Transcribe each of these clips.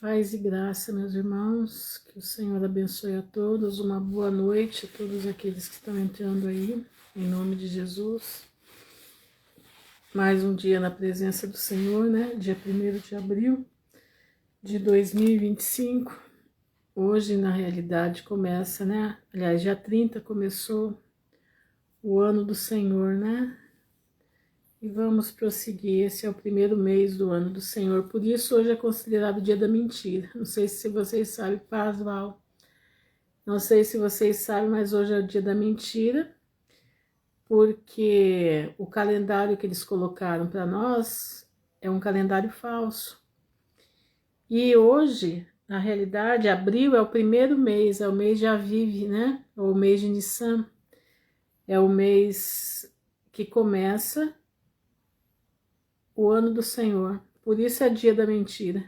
Paz e graça, meus irmãos, que o Senhor abençoe a todos, uma boa noite a todos aqueles que estão entrando aí, em nome de Jesus. Mais um dia na presença do Senhor, né? Dia 1º de abril de 2025. Hoje, na realidade, começa, né? Aliás, dia 30 começou o ano do Senhor, né? E vamos prosseguir, esse é o primeiro mês do ano do Senhor, por isso hoje é considerado o dia da mentira. Não sei se vocês sabem, paz, Val. Não sei se vocês sabem, mas hoje é o dia da mentira, porque o calendário que eles colocaram para nós é um calendário falso. E hoje, na realidade, abril é o primeiro mês, é o mês de Aviv, né? Ou o mês de Nissan. É o mês que começa o ano do Senhor, por isso é dia da mentira,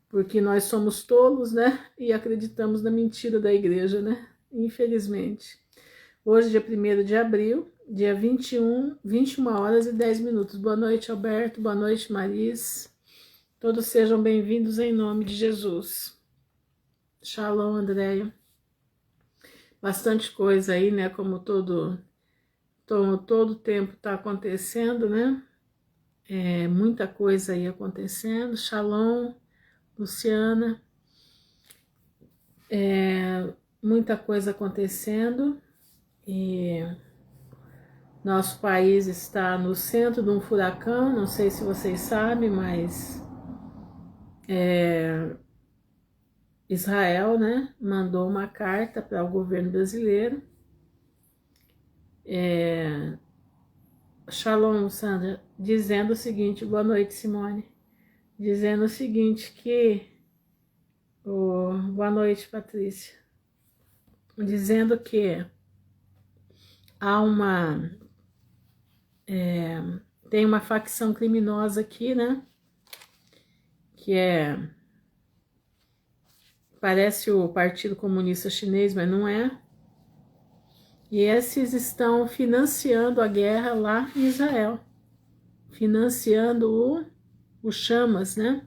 porque nós somos tolos, né, e acreditamos na mentira da igreja, né, infelizmente. Hoje, dia 1º de abril, dia 21 horas e 10 minutos. Boa noite, Alberto, boa noite, Maris, todos sejam bem-vindos em nome de Jesus. Shalom, Andréia. Bastante coisa aí, né, como todo tempo está acontecendo, né, muita coisa aí acontecendo. Shalom, Luciana, muita coisa acontecendo e nosso país está no centro de um furacão, não sei se vocês sabem, mas Israel, né, mandou uma carta para o governo brasileiro. Shalom, Sandra, dizendo o seguinte, boa noite, Simone, dizendo o seguinte que, boa noite, Patrícia, dizendo que há tem uma facção criminosa aqui, né, que parece o Partido Comunista Chinês, mas não é. E esses estão financiando a guerra lá em Israel, financiando o Hamas, né,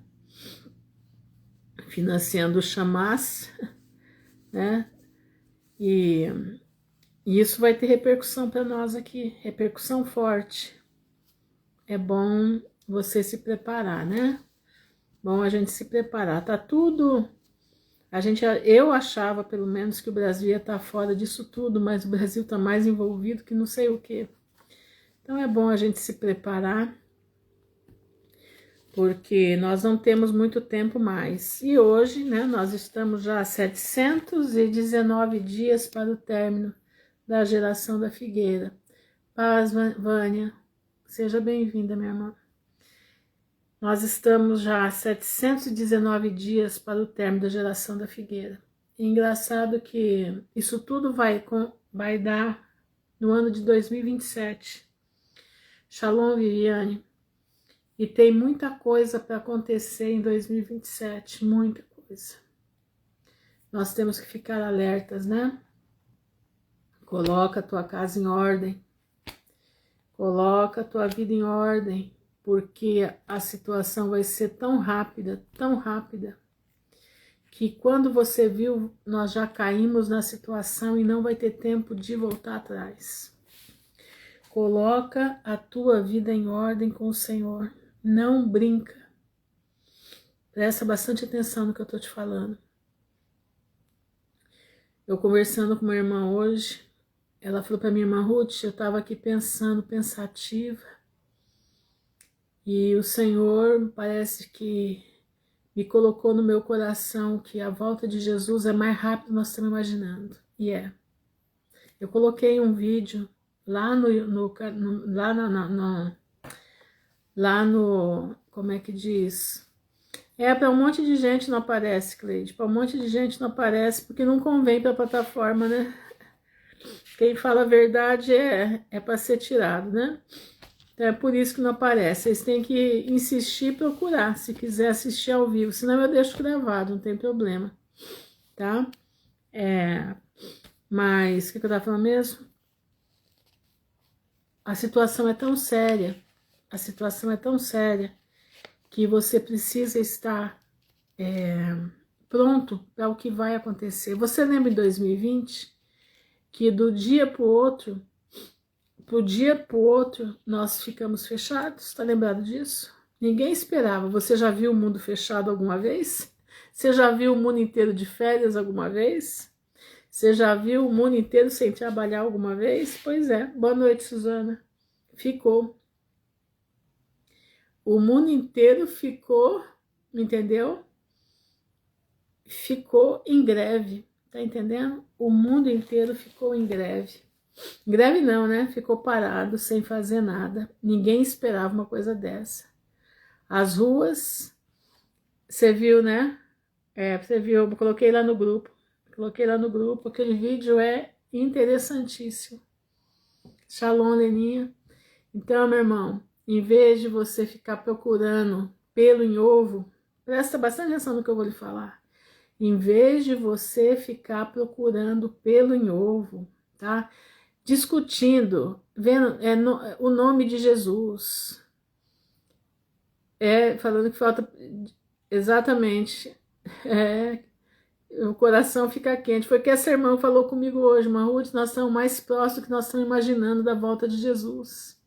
financiando o Hamas, né, e isso vai ter repercussão para nós aqui, repercussão forte. É bom você se preparar, né? Bom a gente se preparar. Tá tudo... eu achava, pelo menos, que o Brasil ia estar fora disso tudo, mas o Brasil está mais envolvido que não sei o quê. Então é bom a gente se preparar, porque nós não temos muito tempo mais. E hoje, né, nós estamos já a 719 dias para o término da geração da figueira. Paz, Vânia, seja bem-vinda, minha irmã. Nós estamos já a 719 dias para o término da geração da figueira. E engraçado que isso tudo vai dar no ano de 2027. Shalom, Viviane. E tem muita coisa para acontecer em 2027, muita coisa. Nós temos que ficar alertas, né? Coloca a tua casa em ordem. Coloca a tua vida em ordem, porque a situação vai ser tão rápida, que quando você viu, nós já caímos na situação e não vai ter tempo de voltar atrás. Coloca a tua vida em ordem com o Senhor, não brinca. Presta bastante atenção no que eu estou te falando. Eu conversando com uma irmã hoje, ela falou para minha irmã Ruth, eu estava aqui pensando, pensativa, e o Senhor parece que me colocou no meu coração que a volta de Jesus é mais rápido do que nós estamos imaginando. E é. Eu coloquei um vídeo lá no como é que diz? Para um monte de gente não aparece, Cleide. Para um monte de gente não aparece porque não convém para a plataforma, né? Quem fala a verdade é para ser tirado, né? Então é por isso que não aparece. Vocês têm que insistir e procurar, se quiser assistir ao vivo. Senão eu deixo gravado, não tem problema, tá? Mas, o que eu tava falando mesmo? A situação é tão séria, que você precisa estar pronto para o que vai acontecer. Você lembra em 2020 que do dia para o outro, nós ficamos fechados? Está lembrado disso? Ninguém esperava. Você já viu o mundo fechado alguma vez? Você já viu o mundo inteiro de férias alguma vez? Você já viu o mundo inteiro sem trabalhar alguma vez? Pois é. Boa noite, Suzana. Ficou. O mundo inteiro ficou, entendeu? Ficou em greve, tá entendendo? O mundo inteiro ficou em greve. Greve não, né? Ficou parado, sem fazer nada. Ninguém esperava uma coisa dessa. As ruas, você viu, né? Você viu, eu coloquei lá no grupo. Aquele vídeo é interessantíssimo. Shalom, Leninha. Então, meu irmão, em vez de você ficar procurando pelo em ovo, presta bastante atenção no que eu vou lhe falar. Em vez de você ficar procurando pelo em ovo, tá? Discutindo, vendo o nome de Jesus. Falando que falta exatamente. O coração fica quente. Foi que essa irmã falou comigo hoje, Ruth, nós estamos mais próximos do que nós estamos imaginando da volta de Jesus.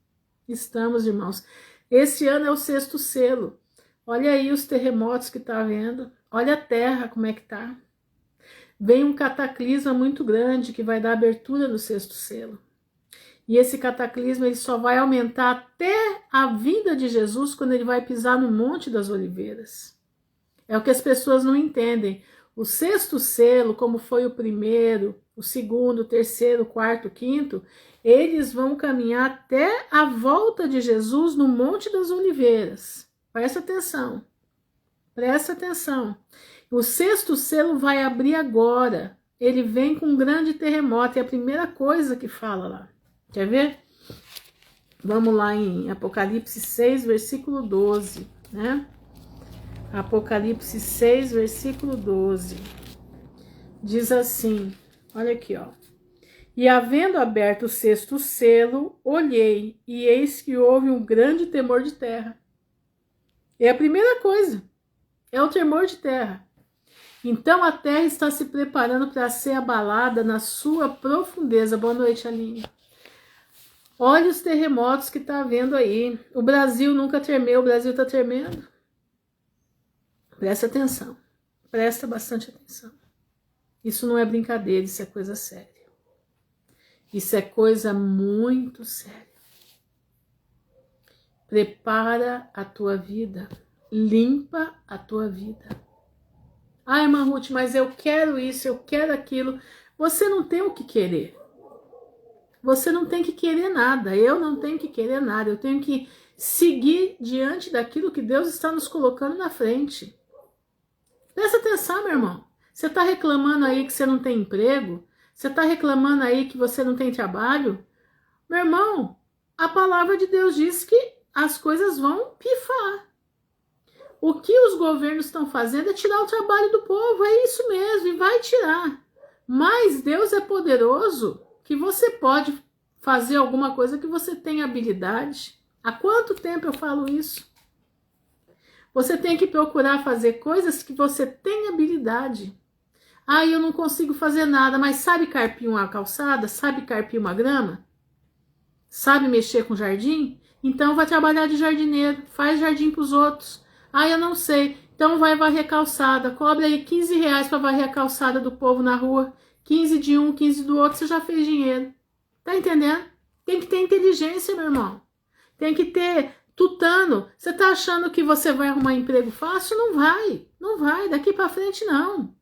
Estamos, irmãos. Esse ano é o 6º selo. Olha aí os terremotos que está havendo. Olha a terra como é que está. Vem um cataclisma muito grande que vai dar abertura no 6º selo. E esse cataclisma ele só vai aumentar até a vinda de Jesus quando ele vai pisar no Monte das Oliveiras. É o que as pessoas não entendem. O 6º selo, como foi o primeiro, o segundo, o terceiro, o quarto, o quinto, eles vão caminhar até a volta de Jesus no Monte das Oliveiras. Presta atenção. Presta atenção. O 6º selo vai abrir agora. Ele vem com um grande terremoto. É a primeira coisa que fala lá. Quer ver? Vamos lá em Apocalipse 6, versículo 12, né? Apocalipse 6, versículo 12. Diz assim, olha aqui, ó. E havendo aberto o 6º selo, olhei, e eis que houve um grande tremor de terra. É a primeira coisa, é o tremor de terra. Então a terra está se preparando para ser abalada na sua profundeza. Boa noite, Aline. Olha os terremotos que está havendo aí. O Brasil nunca tremeu, o Brasil está tremendo. Presta atenção, presta bastante atenção. Isso não é brincadeira, isso é coisa séria. Isso é coisa muito séria. Prepara a tua vida, limpa a tua vida. Ai, irmã Ruth, mas eu quero isso, eu quero aquilo. Você não tem o que querer. Você não tem que querer nada, eu não tenho que querer nada. Eu tenho que seguir diante daquilo que Deus está nos colocando na frente. Presta atenção, meu irmão. Você está reclamando aí que você não tem emprego? Você está reclamando aí que você não tem trabalho? Meu irmão, a palavra de Deus diz que as coisas vão pifar. O que os governos estão fazendo é tirar o trabalho do povo, é isso mesmo, e vai tirar. Mas Deus é poderoso que você pode fazer alguma coisa que você tem habilidade. Há quanto tempo eu falo isso? Você tem que procurar fazer coisas que você tem habilidade. Ah, eu não consigo fazer nada, mas sabe carpir uma calçada? Sabe carpir uma grama? Sabe mexer com jardim? Então vai trabalhar de jardineiro, faz jardim para os outros. Ah, eu não sei, então vai varrer calçada, cobra aí R$15 para varrer a calçada do povo na rua. 15 de um, 15 do outro, você já fez dinheiro. Tá entendendo? Tem que ter inteligência, meu irmão. Tem que ter tutano. Você tá achando que você vai arrumar emprego fácil? Não vai. Não vai. Daqui para frente, não.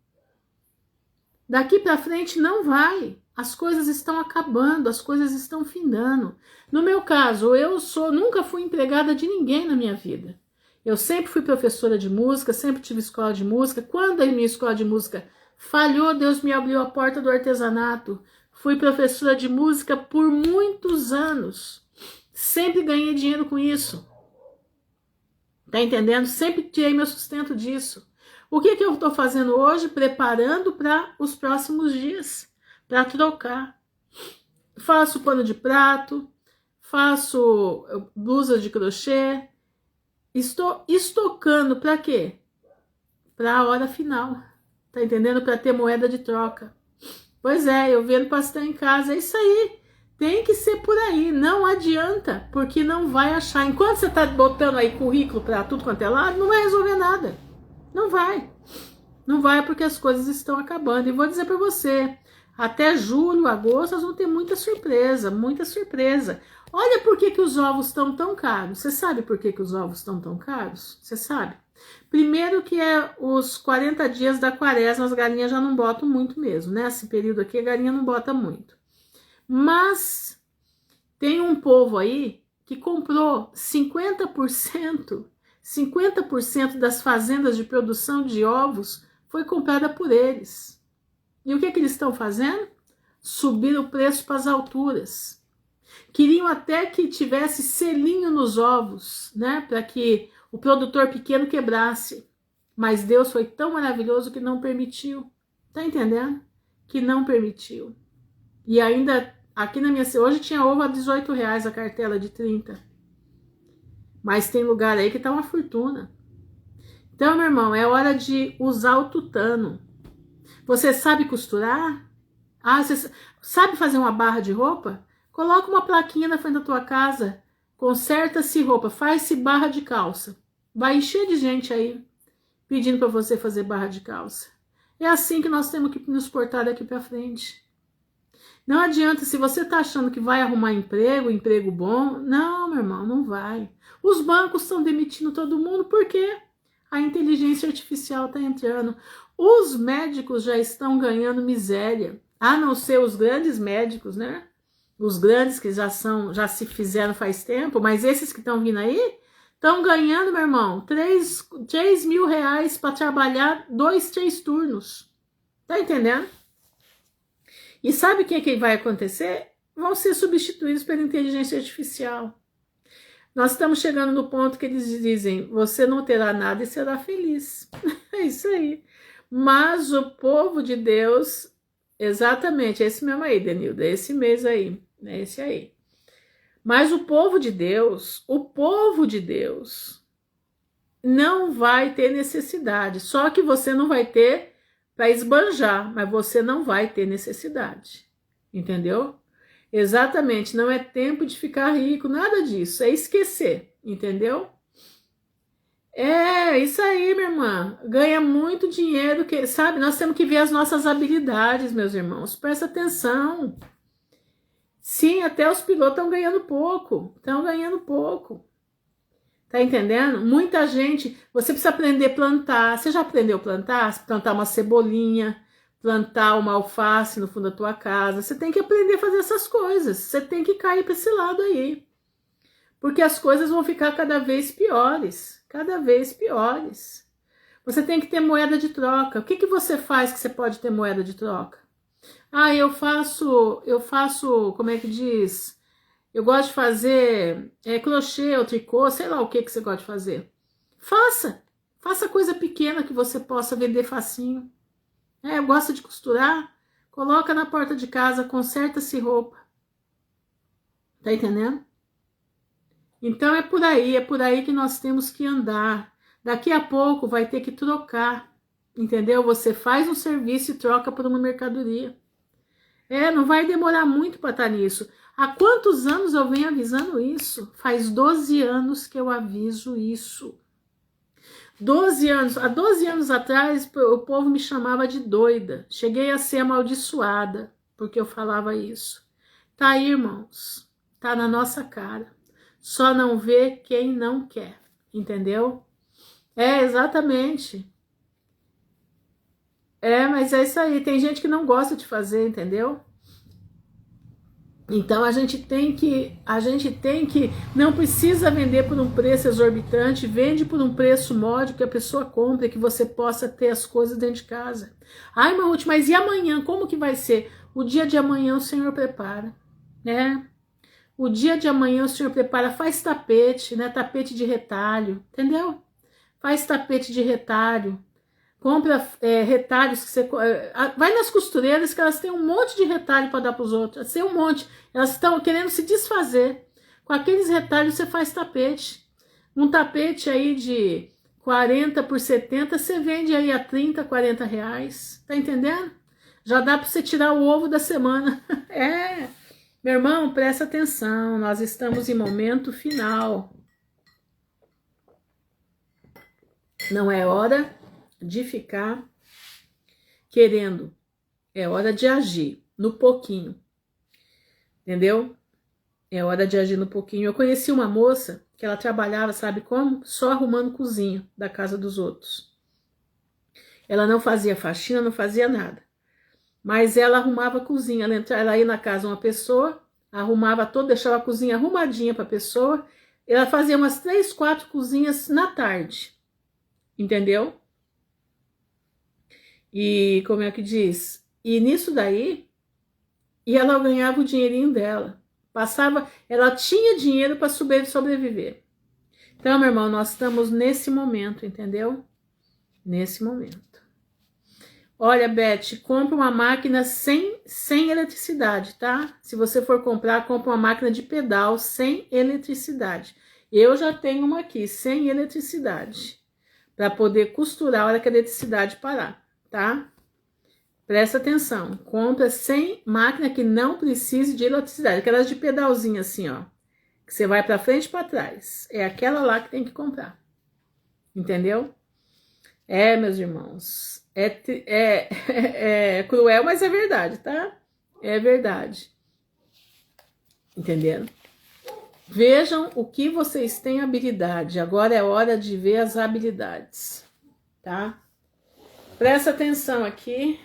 Daqui para frente, não vai. As coisas estão acabando, as coisas estão findando. No meu caso, nunca fui empregada de ninguém na minha vida. Eu sempre fui professora de música, sempre tive escola de música. Quando a minha escola de música falhou, Deus me abriu a porta do artesanato. Fui professora de música por muitos anos. Sempre ganhei dinheiro com isso. Tá entendendo? Sempre tirei meu sustento disso. O que eu estou fazendo hoje? Preparando para os próximos dias. Para trocar. Faço pano de prato. Faço blusa de crochê. Estou estocando para quê? para a hora final. Tá entendendo? Para ter moeda de troca. Pois é, eu vendo pastel em casa, é isso aí. Tem que ser por aí, não adianta, porque não vai achar. Enquanto você tá botando aí currículo para tudo quanto é lado, não vai resolver nada. Não vai. Não vai porque as coisas estão acabando. E vou dizer para você, até julho, agosto, nós vamos ter muita surpresa, muita surpresa. Olha por que os ovos estão tão caros. Você sabe por que os ovos estão tão caros? Você sabe? Primeiro que é os 40 dias da quaresma, as galinhas já não botam muito mesmo, né? Esse período aqui a galinha não bota muito. Mas tem um povo aí que comprou 50% das fazendas de produção de ovos foi comprada por eles. E o que eles estão fazendo? Subir o preço para as alturas. Queriam até que tivesse selinho nos ovos, né? Para que o produtor pequeno quebrasse. Mas Deus foi tão maravilhoso que não permitiu. Tá entendendo? Que não permitiu. E ainda, aqui na minha... Hoje tinha ovo a R$18 a cartela de 30. Mas tem lugar aí que tá uma fortuna. Então, meu irmão, é hora de usar o tutano. Você sabe costurar? Ah, você sabe fazer uma barra de roupa? Coloca uma plaquinha na frente da tua casa. Conserta-se roupa, faz-se barra de calça. Vai encher de gente aí pedindo para você fazer barra de calça. É assim que nós temos que nos portar daqui para frente. Não adianta, se você tá achando que vai arrumar emprego bom, não, meu irmão, não vai. Os bancos estão demitindo todo mundo porque a inteligência artificial está entrando. Os médicos já estão ganhando miséria, a não ser os grandes médicos, né? Os grandes que já se fizeram faz tempo, mas esses que estão vindo aí, estão ganhando, meu irmão, 3 mil reais para trabalhar 2, 3 turnos. Tá entendendo? E sabe o que vai acontecer? Vão ser substituídos pela inteligência artificial. Nós estamos chegando no ponto que eles dizem, você não terá nada e será feliz. É isso aí. Mas o povo de Deus, exatamente, é esse mesmo aí, Denilda, é esse mês aí. É esse aí. Mas o povo de Deus não vai ter necessidade. Só que você não vai ter para esbanjar, mas você não vai ter necessidade. Entendeu? Exatamente, não é tempo de ficar rico, nada disso, é esquecer, entendeu? É, isso aí, minha irmã, ganha muito dinheiro, sabe? Nós temos que ver as nossas habilidades, meus irmãos, presta atenção. Sim, até os pilotos estão ganhando pouco. Tá entendendo? Muita gente, você precisa aprender a plantar. Você já aprendeu a plantar? Plantar uma cebolinha, plantar uma alface no fundo da tua casa. Você tem que aprender a fazer essas coisas. Você tem que cair para esse lado aí. Porque as coisas vão ficar cada vez piores. Cada vez piores. Você tem que ter moeda de troca. O que você faz que você pode ter moeda de troca? Ah, eu faço, como é que diz? Eu gosto de fazer crochê ou tricô, sei lá o que você gosta de fazer. Faça coisa pequena que você possa vender facinho. Eu gosto de costurar, coloca na porta de casa, conserta-se roupa. Tá entendendo? Então é por aí que nós temos que andar. Daqui a pouco vai ter que trocar, entendeu? Você faz um serviço e troca por uma mercadoria. Não vai demorar muito para estar nisso. Há quantos anos eu venho avisando isso? Faz 12 anos que eu aviso isso. 12 anos. Há 12 anos atrás, o povo me chamava de doida. Cheguei a ser amaldiçoada, porque eu falava isso. Tá aí, irmãos. Tá na nossa cara. Só não vê quem não quer. Entendeu? Exatamente. Mas é isso aí, tem gente que não gosta de fazer, entendeu? Então a gente tem que, não precisa vender por um preço exorbitante, vende por um preço módico que a pessoa compre, que você possa ter as coisas dentro de casa. Ai, Ruth, mas e amanhã, como que vai ser? O dia de amanhã o Senhor prepara, né? O dia de amanhã o Senhor prepara, faz tapete, né? Tapete de retalho, entendeu? Faz tapete de retalho. Compra retalhos que você... vai nas costureiras que elas têm um monte de retalho para dar para os outros. Tem um monte. Elas estão querendo se desfazer. Com aqueles retalhos você faz tapete. Um tapete aí 40 por 70, você vende aí a 30, 40 reais. Tá entendendo? Já dá para você tirar o ovo da semana. É, meu irmão, presta atenção. Nós estamos em momento final. Não é hora de ficar querendo. É hora de agir no pouquinho. Entendeu? É hora de agir no pouquinho. Eu conheci uma moça que ela trabalhava, sabe como? Só arrumando cozinha da casa dos outros. Ela não fazia faxina, não fazia nada. Mas ela arrumava a cozinha. Ela ia na casa de uma pessoa, arrumava toda, deixava a cozinha arrumadinha para a pessoa. Ela fazia umas 3, 4 cozinhas na tarde. Entendeu? E como é que diz? E nisso daí, e ela ganhava o dinheirinho dela. Ela tinha dinheiro para sobreviver. Então, meu irmão, nós estamos nesse momento, entendeu? Nesse momento. Olha, Beth, compra uma máquina sem eletricidade, tá? Se você for comprar, compra uma máquina de pedal sem eletricidade. Eu já tenho uma aqui, sem eletricidade, para poder costurar a hora que a eletricidade parar, tá? Presta atenção, compra sem máquina que não precise de eletricidade, aquelas de pedalzinho assim, ó, que você vai para frente e para trás. É aquela lá que tem que comprar, entendeu? É, meus irmãos, é cruel, mas é verdade, tá? É verdade. Entendendo? Vejam o que vocês têm habilidade. Agora é hora de ver as habilidades, tá? Presta atenção aqui.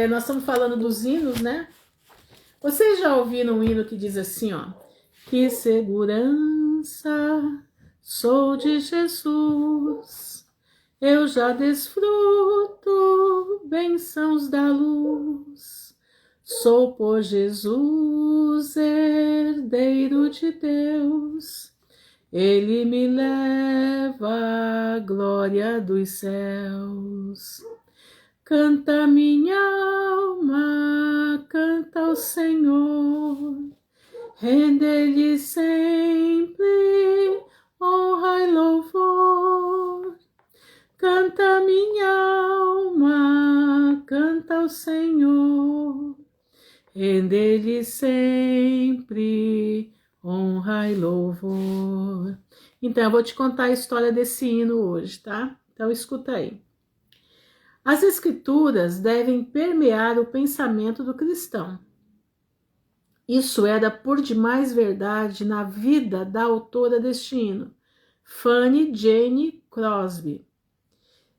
Nós estamos falando dos hinos, né? Vocês já ouviram um hino que diz assim, ó: que segurança sou de Jesus, eu já desfruto bênçãos da luz, sou por Jesus herdeiro de Deus, ele me leva à glória dos céus. Canta minha alma, canta ao Senhor, rende-lhe sempre honra e louvor. Canta minha alma, canta ao Senhor, rende-lhe sempre honra e louvor. Então, eu vou te contar a história desse hino hoje, tá? Então, escuta aí. As escrituras devem permear o pensamento do cristão. Isso era por demais verdade na vida da autora deste hino, Fanny Jane Crosby.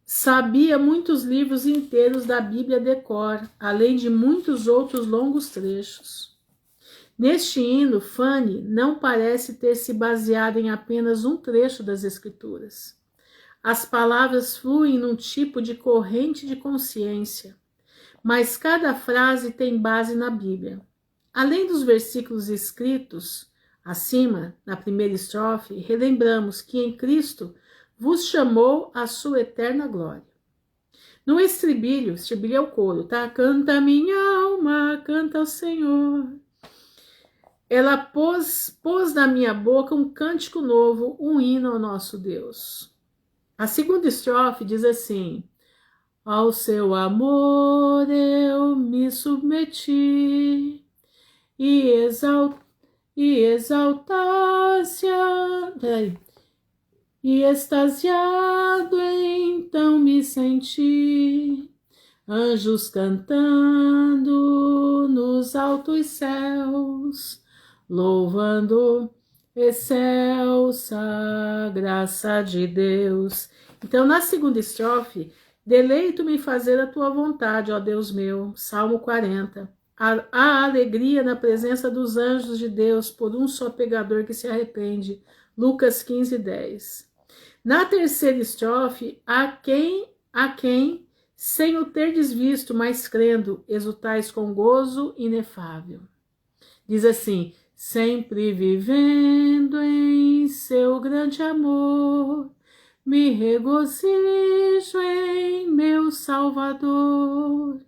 Sabia muitos livros inteiros da Bíblia de cor, além de muitos outros longos trechos. Neste hino, Fanny não parece ter se baseado em apenas um trecho das Escrituras. As palavras fluem num tipo de corrente de consciência, mas cada frase tem base na Bíblia. Além dos versículos escritos acima, na primeira estrofe, relembramos que em Cristo vos chamou a sua eterna glória. No estribilho é o coro, tá? Canta minha alma, canta ao Senhor. Ela pôs na minha boca um cântico novo, um hino ao nosso Deus. A segunda estrofe diz assim: ao seu amor eu me submeti e extasiado então me senti, anjos cantando nos altos céus, louvando excelsa graça de Deus. Então, na segunda estrofe, deleito-me em fazer a tua vontade, ó Deus meu, Salmo 40. Há alegria na presença dos anjos de Deus por um só pecador que se arrepende, Lucas 15, 10. Na terceira estrofe, a quem, sem o terdes visto, mas crendo, exultais com gozo inefável. Diz assim: sempre vivendo em seu grande amor, me regozijo em meu Salvador.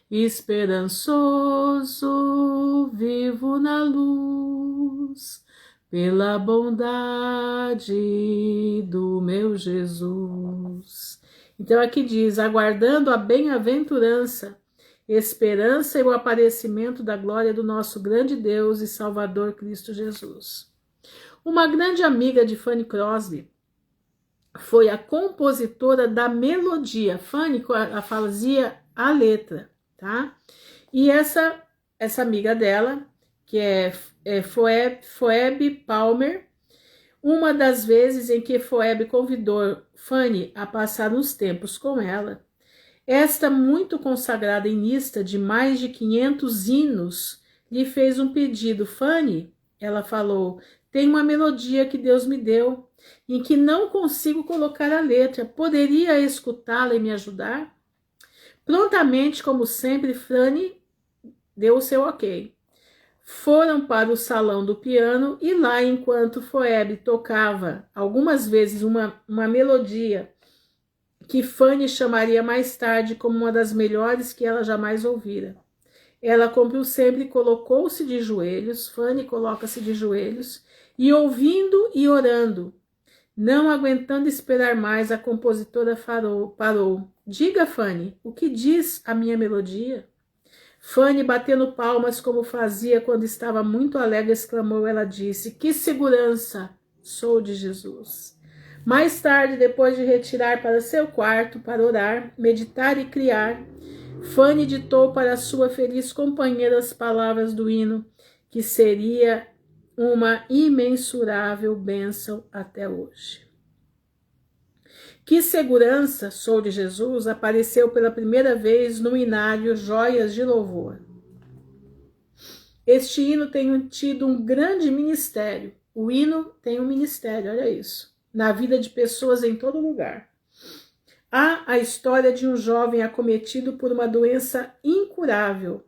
Esperançoso, vivo na luz, pela bondade do meu Jesus. Então aqui diz, aguardando a bem-aventurança, esperança e o aparecimento da glória do nosso grande Deus e Salvador Cristo Jesus. Uma grande amiga de Fanny Crosby foi a compositora da melodia. Fanny fazia a letra, tá? E essa amiga dela, que é Phoebe Palmer, uma das vezes em que Phoebe convidou Fanny a passar uns tempos com ela, esta muito consagrada hinista de mais de 500 hinos lhe fez um pedido. Fanny, ela falou, tem uma melodia que Deus me deu, em que não consigo colocar a letra. Poderia escutá-la e me ajudar? Prontamente, como sempre, Fanny deu o seu ok. Foram para o salão do piano e lá, enquanto Phoebe tocava algumas vezes uma melodia que Fanny chamaria mais tarde como uma das melhores que ela jamais ouvira. Ela, como sempre, colocou-se de joelhos, Fanny coloca-se de joelhos, e ouvindo e orando. Não aguentando esperar mais, a compositora parou. Diga, Fanny, o que diz a minha melodia? Fanny, batendo palmas como fazia quando estava muito alegre, exclamou, ela disse, que segurança, sou de Jesus. Mais tarde, depois de retirar para seu quarto para orar, meditar e criar, Fanny ditou para sua feliz companheira as palavras do hino, que seria uma imensurável bênção até hoje. Que segurança, sou de Jesus, apareceu pela primeira vez no hinário Joias de Louvor. Este hino tem tido um grande ministério. O hino tem um ministério, olha isso, na vida de pessoas em todo lugar. Há a história de um jovem acometido por uma doença incurável.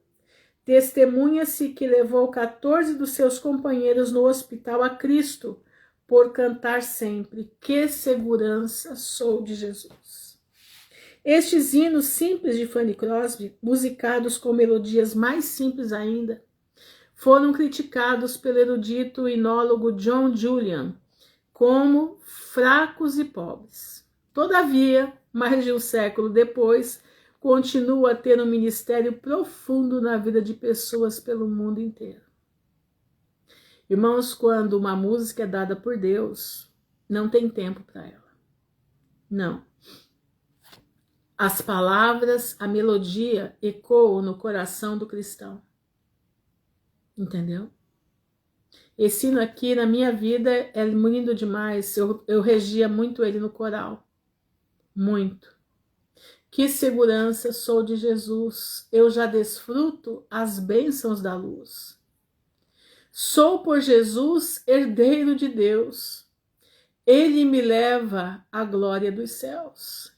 Testemunha-se que levou 14 dos seus companheiros no hospital a Cristo por cantar sempre, que segurança sou de Jesus. Estes hinos simples de Fanny Crosby, musicados com melodias mais simples ainda, foram criticados pelo erudito inólogo John Julian como fracos e pobres. Todavia, mais de um século depois, continua a ter um ministério profundo na vida de pessoas pelo mundo inteiro. Irmãos, quando uma música é dada por Deus, não tem tempo para ela. Não. As palavras, a melodia ecoam no coração do cristão. Entendeu? Esse hino aqui na minha vida é lindo demais. Eu regia muito ele no coral. Muito. Que segurança sou de Jesus. Eu já desfruto as bênçãos da luz. Sou por Jesus herdeiro de Deus. Ele me leva à glória dos céus.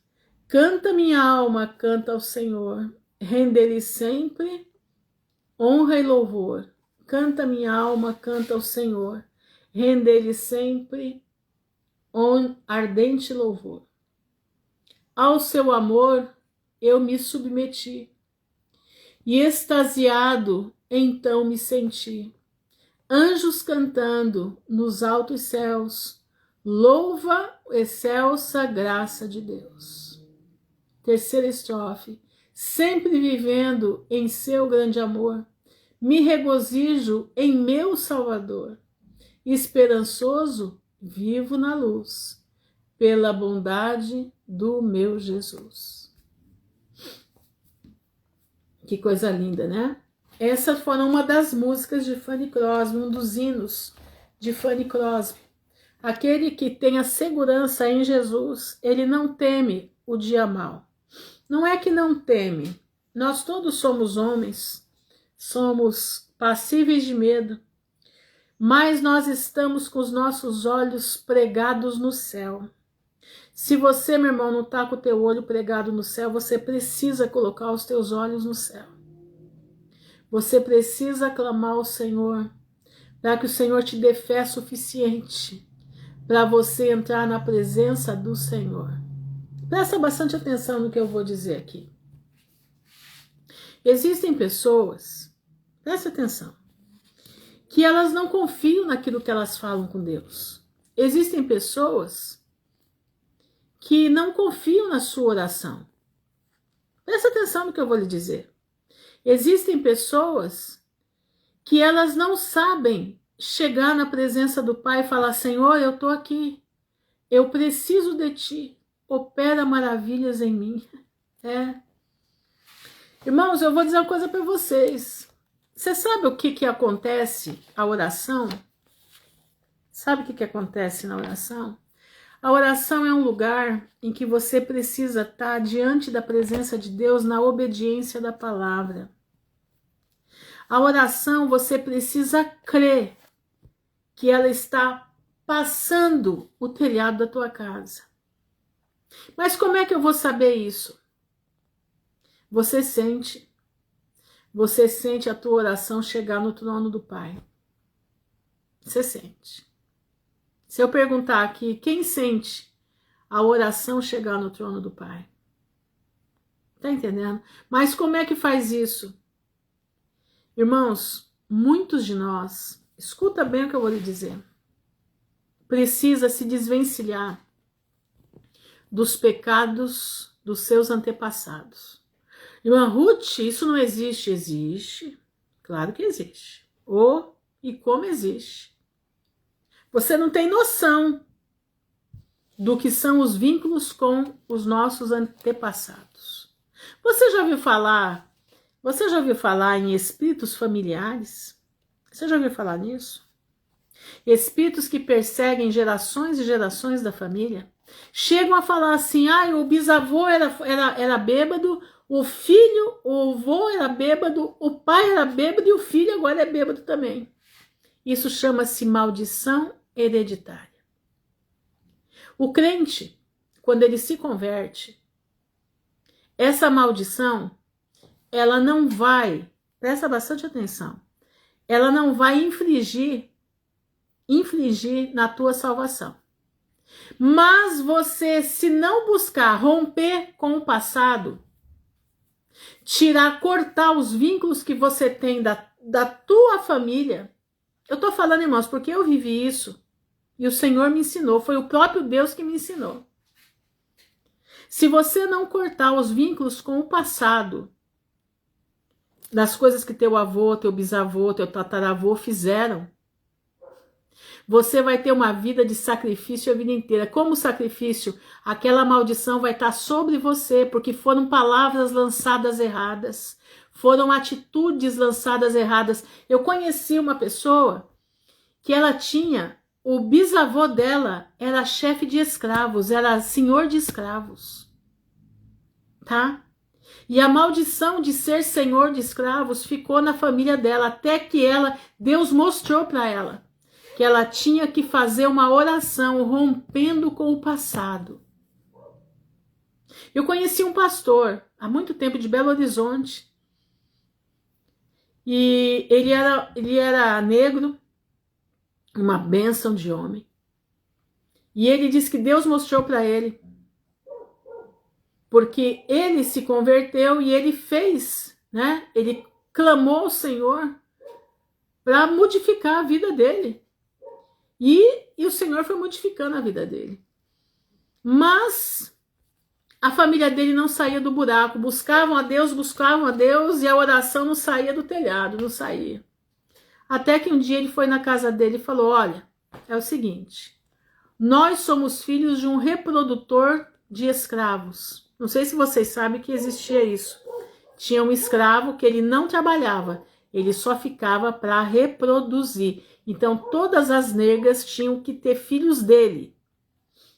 Canta minha alma, canta ao Senhor. Rende-lhe sempre honra e louvor. Canta minha alma, canta ao Senhor. Rende-lhe sempre ardente louvor. Ao seu amor eu me submeti. E extasiado então me senti. Anjos cantando nos altos céus, louva excelsa graça de Deus. Terceira estrofe, sempre vivendo em seu grande amor, me regozijo em meu Salvador, esperançoso, vivo na luz, pela bondade do meu Jesus. Que coisa linda, né? Essas foram uma das músicas de Fanny Crosby, um dos hinos de Fanny Crosby. Aquele que tem a segurança em Jesus, ele não teme o dia mau. Não é que não teme, nós todos somos homens, somos passíveis de medo, mas nós estamos com os nossos olhos pregados no céu. Se você, meu irmão, não está com o teu olho pregado no céu, você precisa colocar os teus olhos no céu. Você precisa clamar ao Senhor, para que o Senhor te dê fé suficiente para você entrar na presença do Senhor. Presta bastante atenção no que eu vou dizer aqui. Existem pessoas, presta atenção, que elas não confiam naquilo que elas falam com Deus. Existem pessoas que não confiam na sua oração. Presta atenção no que eu vou lhe dizer. Existem pessoas que elas não sabem chegar na presença do Pai e falar: Senhor, eu estou aqui, eu preciso de Ti, opera maravilhas em mim. Irmãos, eu vou dizer uma coisa para vocês. Você sabe o que acontece a oração? Sabe o que acontece na oração? A oração é um lugar em que você precisa estar diante da presença de Deus na obediência da palavra. A oração você precisa crer que ela está passando o telhado da tua casa. Mas como é que eu vou saber isso? Você sente a tua oração chegar no trono do Pai. Você sente. Se eu perguntar aqui, quem sente a oração chegar no trono do Pai? Tá entendendo? Mas como é que faz isso? Irmãos, muitos de nós, escuta bem o que eu vou lhe dizer, precisa se desvencilhar dos pecados dos seus antepassados. Irmã Ruth, isso não existe? Existe. Claro que existe. E como existe. Você não tem noção do que são os vínculos com os nossos antepassados. Você já ouviu falar em espíritos familiares? Você já ouviu falar nisso? Espíritos que perseguem gerações e gerações da família. Chegam a falar assim: o bisavô era bêbado, o avô era bêbado, o pai era bêbado e o filho agora é bêbado também. Isso chama-se maldição hereditária. O crente, quando ele se converte, essa maldição, ela não vai, presta bastante atenção, ela não vai infligir na tua salvação. Mas você, se não buscar romper com o passado, cortar os vínculos que você tem da tua família. Eu tô falando, irmãos, porque eu vivi isso e o Senhor me ensinou, foi o próprio Deus que me ensinou. Se você não cortar os vínculos com o passado, das coisas que teu avô, teu bisavô, teu tataravô fizeram, você vai ter uma vida de sacrifício a vida inteira. Como sacrifício, aquela maldição vai estar sobre você, porque foram palavras lançadas erradas, foram atitudes lançadas erradas. Eu conheci uma pessoa que o bisavô dela era chefe de escravos, era senhor de escravos, tá? E a maldição de ser senhor de escravos ficou na família dela, até que Deus mostrou para ela que ela tinha que fazer uma oração rompendo com o passado. Eu conheci um pastor há muito tempo de Belo Horizonte e ele era negro, uma bênção de homem. E ele disse que Deus mostrou para ele, porque ele se converteu e ele fez, né? Ele clamou ao Senhor para modificar a vida dele. E o Senhor foi modificando a vida dele. Mas a família dele não saía do buraco. Buscavam a Deus e a oração não saía do telhado, não saía. Até que um dia ele foi na casa dele e falou: olha, é o seguinte, nós somos filhos de um reprodutor de escravos. Não sei se vocês sabem que existia isso. Tinha um escravo que ele não trabalhava, ele só ficava para reproduzir. Então todas as negras tinham que ter filhos dele,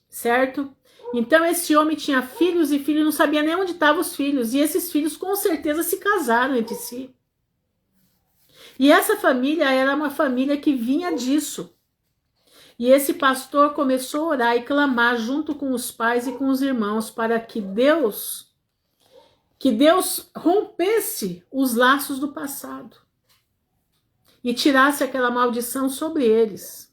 certo? Então esse homem tinha filhos e filhos, não sabia nem onde estavam os filhos. E esses filhos com certeza se casaram entre si. E essa família era uma família que vinha disso. E esse pastor começou a orar e clamar junto com os pais e com os irmãos para que Deus rompesse os laços do passado e tirasse aquela maldição sobre eles,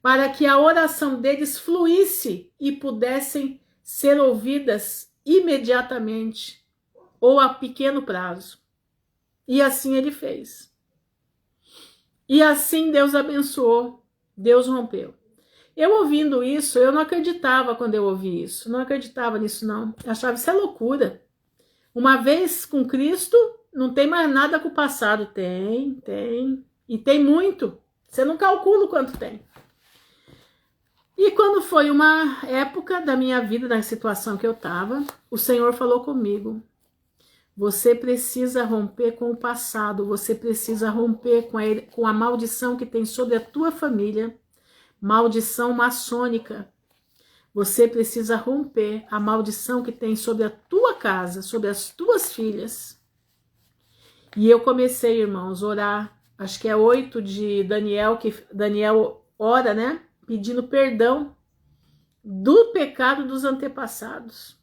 para que a oração deles fluísse e pudessem ser ouvidas imediatamente ou a pequeno prazo. E assim ele fez. E assim Deus abençoou, Deus rompeu. Eu ouvindo isso, eu não acreditava quando eu ouvi isso. Não acreditava nisso, não. Eu achava isso é loucura. Uma vez com Cristo, não tem mais nada com o passado. Tem. E tem muito. Você não calcula o quanto tem. E quando foi uma época da minha vida, da situação que eu estava, o Senhor falou comigo. Você precisa romper com o passado. Você precisa romper com a maldição que tem sobre a tua família. Maldição maçônica. Você precisa romper a maldição que tem sobre a tua casa, sobre as tuas filhas. E eu comecei, irmãos, a orar. Acho que é 8 de Daniel, que Daniel ora, né? Pedindo perdão do pecado dos antepassados.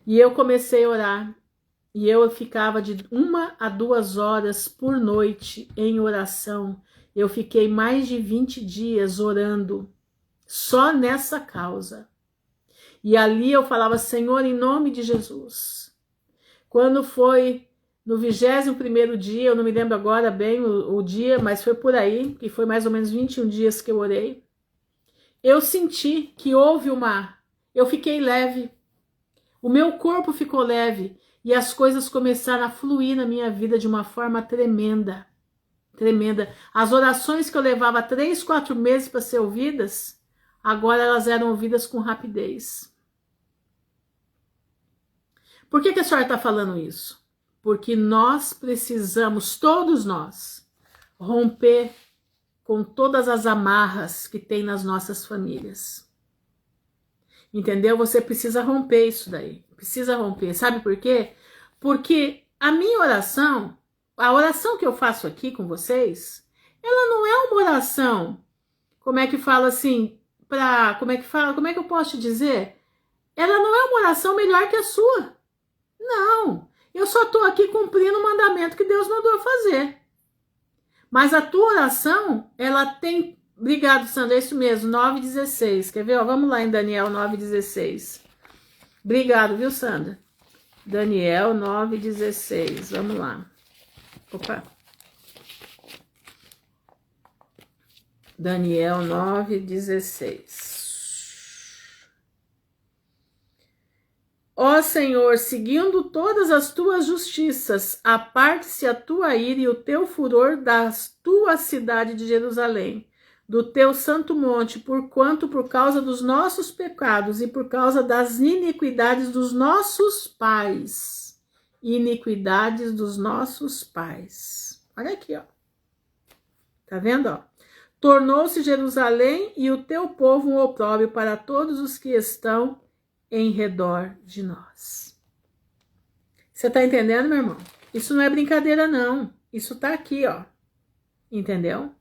E eu comecei a orar. E eu ficava de 1 a 2 horas por noite em oração. Eu fiquei mais de 20 dias orando só nessa causa. E ali eu falava, Senhor, em nome de Jesus. Quando foi no 21º dia, eu não me lembro agora bem o dia, mas foi por aí, que foi mais ou menos 21 dias que eu orei. Eu senti que houve eu fiquei leve. O meu corpo ficou leve e as coisas começaram a fluir na minha vida de uma forma tremenda. Tremenda. As orações que eu levava 3, 4 meses para ser ouvidas, agora elas eram ouvidas com rapidez. Por que a senhora está falando isso? Porque nós precisamos, todos nós, romper com todas as amarras que tem nas nossas famílias. Entendeu? Você precisa romper isso daí. Precisa romper. Sabe por quê? Porque a minha oração, a oração que eu faço aqui com vocês, ela não é uma oração, como é que fala assim, como é que eu posso te dizer? Ela não é uma oração melhor que a sua. Não, eu só estou aqui cumprindo o mandamento que Deus mandou fazer. Mas a tua oração, ela tem... Obrigado, Sandra, é isso mesmo, 9,16. Quer ver? Ó, vamos lá em Daniel 9,16. Obrigado, viu, Sandra? Daniel 9,16. Vamos lá. Opa. Daniel 9,16. Ó Senhor, seguindo todas as tuas justiças, aparte-se a tua ira e o teu furor da tua cidade de Jerusalém, do teu santo monte, porquanto por causa dos nossos pecados e por causa das iniquidades dos nossos pais. Iniquidades dos nossos pais. Olha aqui, ó. Tá vendo, ó? Tornou-se Jerusalém e o teu povo um opróbrio para todos os que estão em redor de nós. Você tá entendendo, meu irmão? Isso não é brincadeira, não. Isso tá aqui, ó. Entendeu?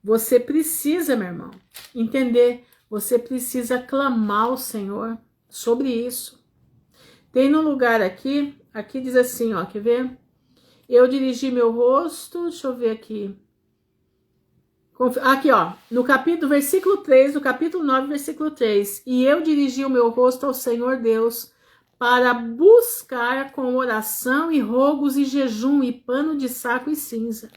Você precisa, meu irmão, entender. Você precisa clamar ao Senhor sobre isso. Tem no lugar aqui diz assim, ó, quer ver? Eu dirigi meu rosto, deixa eu ver aqui. Aqui, ó, no versículo 3, do capítulo 9, versículo 3. E eu dirigi o meu rosto ao Senhor Deus para buscar com oração e rogos e jejum e pano de saco e cinza.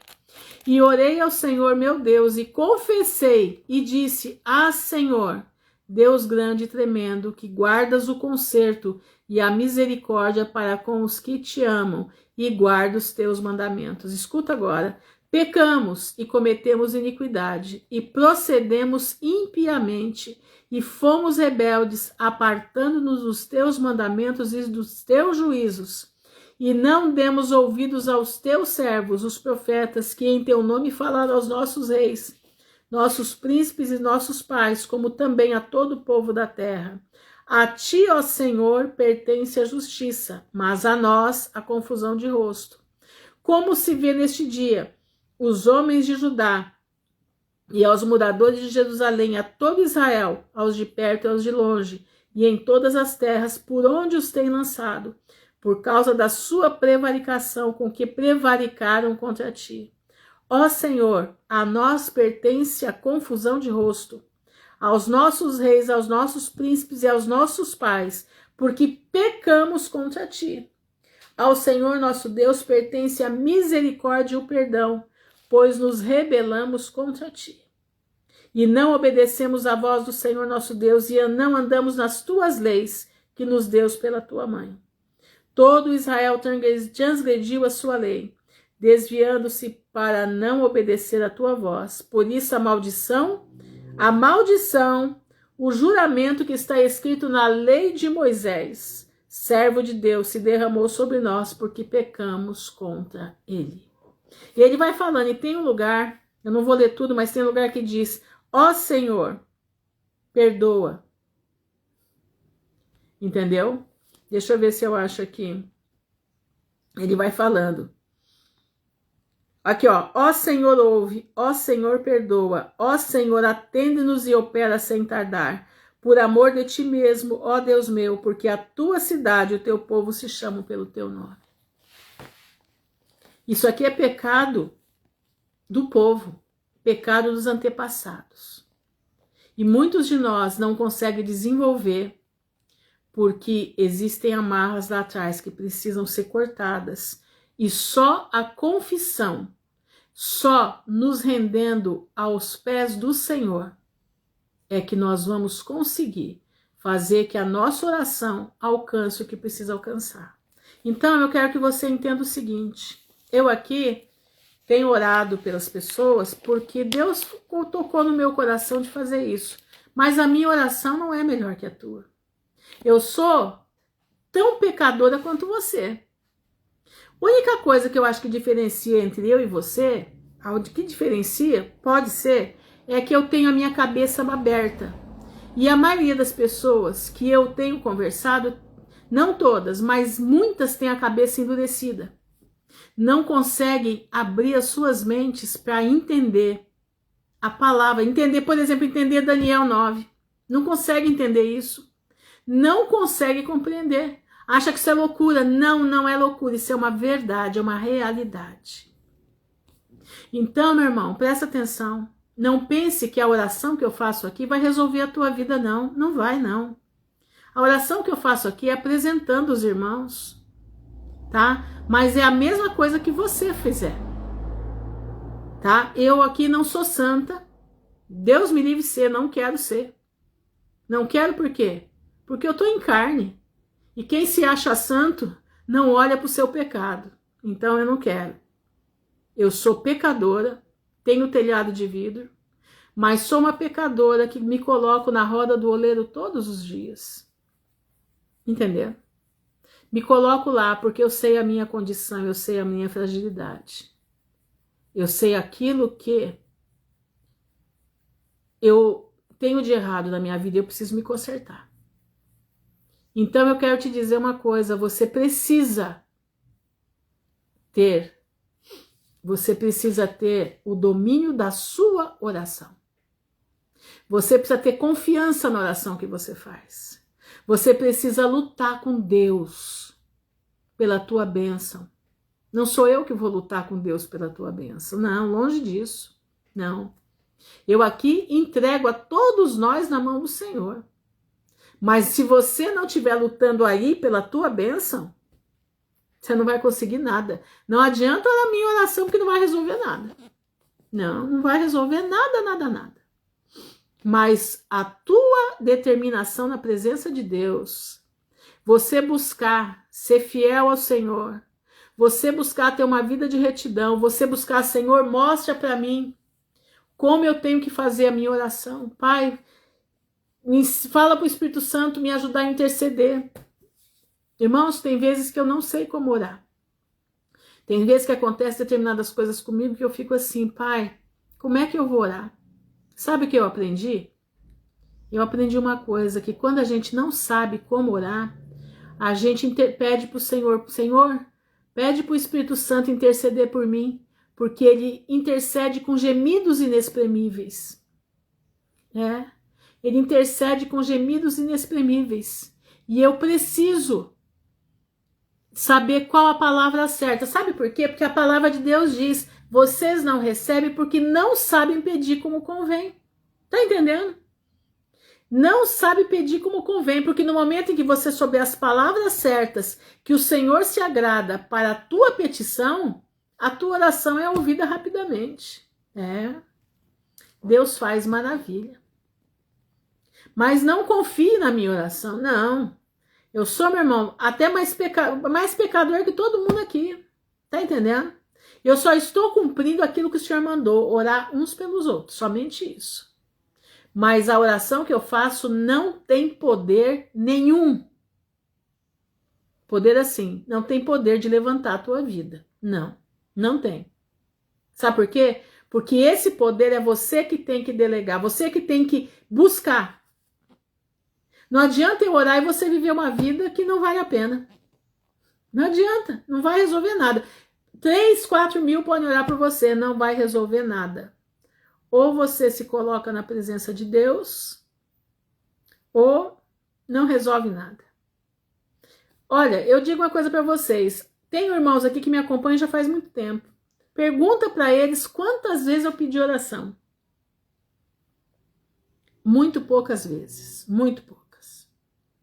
E orei ao Senhor meu Deus e confessei e disse, Senhor, Deus grande e tremendo, que guardas o conserto e a misericórdia para com os que te amam e guarda os teus mandamentos. Escuta agora. Pecamos e cometemos iniquidade, e procedemos impiamente, e fomos rebeldes, apartando-nos dos teus mandamentos e dos teus juízos. E não demos ouvidos aos teus servos, os profetas, que em teu nome falaram aos nossos reis, nossos príncipes e nossos pais, como também a todo o povo da terra. A ti, ó Senhor, pertence a justiça, mas a nós a confusão de rosto. Como se vê neste dia, os homens de Judá e aos moradores de Jerusalém, a todo Israel, aos de perto e aos de longe, e em todas as terras por onde os tem lançado, por causa da sua prevaricação com que prevaricaram contra ti. Ó Senhor, a nós pertence a confusão de rosto, aos nossos reis, aos nossos príncipes e aos nossos pais, porque pecamos contra ti. Ao Senhor nosso Deus pertence a misericórdia e o perdão, pois nos rebelamos contra ti. E não obedecemos à voz do Senhor nosso Deus, e não andamos nas tuas leis, que nos deu pela tua mãe. Todo Israel transgrediu a sua lei, desviando-se para não obedecer à tua voz. Por isso a maldição, o juramento que está escrito na lei de Moisés, servo de Deus, se derramou sobre nós, porque pecamos contra ele. E ele vai falando, e tem um lugar, eu não vou ler tudo, mas tem um lugar que diz, ó Senhor, perdoa. Entendeu? Deixa eu ver se eu acho aqui. Ele vai falando. Aqui, ó Senhor, ouve, ó Senhor, perdoa, ó Senhor, atende-nos e opera sem tardar. Por amor de ti mesmo, ó Deus meu, porque a tua cidade e o teu povo se chamam pelo teu nome. Isso aqui é pecado do povo, pecado dos antepassados. E muitos de nós não conseguem desenvolver porque existem amarras lá atrás que precisam ser cortadas. E só a confissão, só nos rendendo aos pés do Senhor, é que nós vamos conseguir fazer que a nossa oração alcance o que precisa alcançar. Então, eu quero que você entenda o seguinte, eu aqui tenho orado pelas pessoas porque Deus tocou no meu coração de fazer isso, mas a minha oração não é melhor que a tua. Eu sou tão pecadora quanto você. A única coisa que eu acho que diferencia entre eu e você, o que diferencia, pode ser, é que eu tenho a minha cabeça aberta. E a maioria das pessoas que eu tenho conversado, não todas, mas muitas têm a cabeça endurecida. Não conseguem abrir as suas mentes para entender a palavra. Entender, por exemplo, entender Daniel 9. Não consegue entender isso. Não consegue compreender. Acha que isso é loucura. Não, não é loucura. Isso é uma verdade, é uma realidade. Então, meu irmão, presta atenção. Não pense que a oração que eu faço aqui vai resolver a tua vida, não. Não vai, não. A oração que eu faço aqui é apresentando os irmãos, tá? Mas é a mesma coisa que você fizer, tá? Eu aqui não sou santa. Deus me livre de ser, não quero ser. Não quero por quê? Porque eu tô em carne. E quem se acha santo não olha para o seu pecado. Então eu não quero. Eu sou pecadora, tenho telhado de vidro, mas sou uma pecadora que me coloco na roda do oleiro todos os dias. Entendeu? Me coloco lá porque eu sei a minha condição, eu sei a minha fragilidade. Eu sei aquilo que eu tenho de errado na minha vida e eu preciso me consertar. Então eu quero te dizer uma coisa, você precisa ter o domínio da sua oração. Você precisa ter confiança na oração que você faz. Você precisa lutar com Deus pela tua bênção. Não sou eu que vou lutar com Deus pela tua bênção. Não, longe disso. Não. Eu aqui entrego a todos nós na mão do Senhor. Mas se você não estiver lutando aí pela tua bênção, você não vai conseguir nada. Não adianta a minha oração, porque não vai resolver nada. Não, não vai resolver nada, nada, nada. Mas a tua determinação na presença de Deus, você buscar ser fiel ao Senhor, você buscar ter uma vida de retidão, você buscar, Senhor, mostra para mim como eu tenho que fazer a minha oração. Pai, fala para o Espírito Santo me ajudar a interceder. Irmãos, tem vezes que eu não sei como orar. Tem vezes que acontecem determinadas coisas comigo que eu fico assim, Pai, como é que eu vou orar? Sabe o que eu aprendi? Eu aprendi uma coisa, que quando a gente não sabe como orar, a gente pede para o Senhor, Senhor, pede para o Espírito Santo interceder por mim, porque ele intercede com gemidos inexprimíveis. Ele intercede com gemidos inexprimíveis. E eu preciso saber qual a palavra certa. Sabe por quê? Porque a palavra de Deus diz, vocês não recebem porque não sabem pedir como convém. Tá entendendo? Não sabe pedir como convém, porque no momento em que você souber as palavras certas, que o Senhor se agrada para a tua petição, a tua oração é ouvida rapidamente. Deus faz maravilha. Mas não confie na minha oração, não. Eu sou, meu irmão, até mais pecador que todo mundo aqui. Tá entendendo? Eu só estou cumprindo aquilo que o Senhor mandou, orar uns pelos outros, somente isso. Mas a oração que eu faço não tem poder nenhum. Poder assim, não tem poder de levantar a tua vida. Não, não tem. Sabe por quê? Porque esse poder é você que tem que delegar, você que tem que buscar. Não adianta eu orar e você viver uma vida que não vale a pena. Não adianta, não vai resolver nada. 3, 4 mil podem orar por você, não vai resolver nada. Ou você se coloca na presença de Deus, ou não resolve nada. Olha, eu digo uma coisa para vocês. Tenho irmãos aqui que me acompanham já faz muito tempo. Pergunta para eles quantas vezes eu pedi oração. Muito poucas vezes, muito poucas.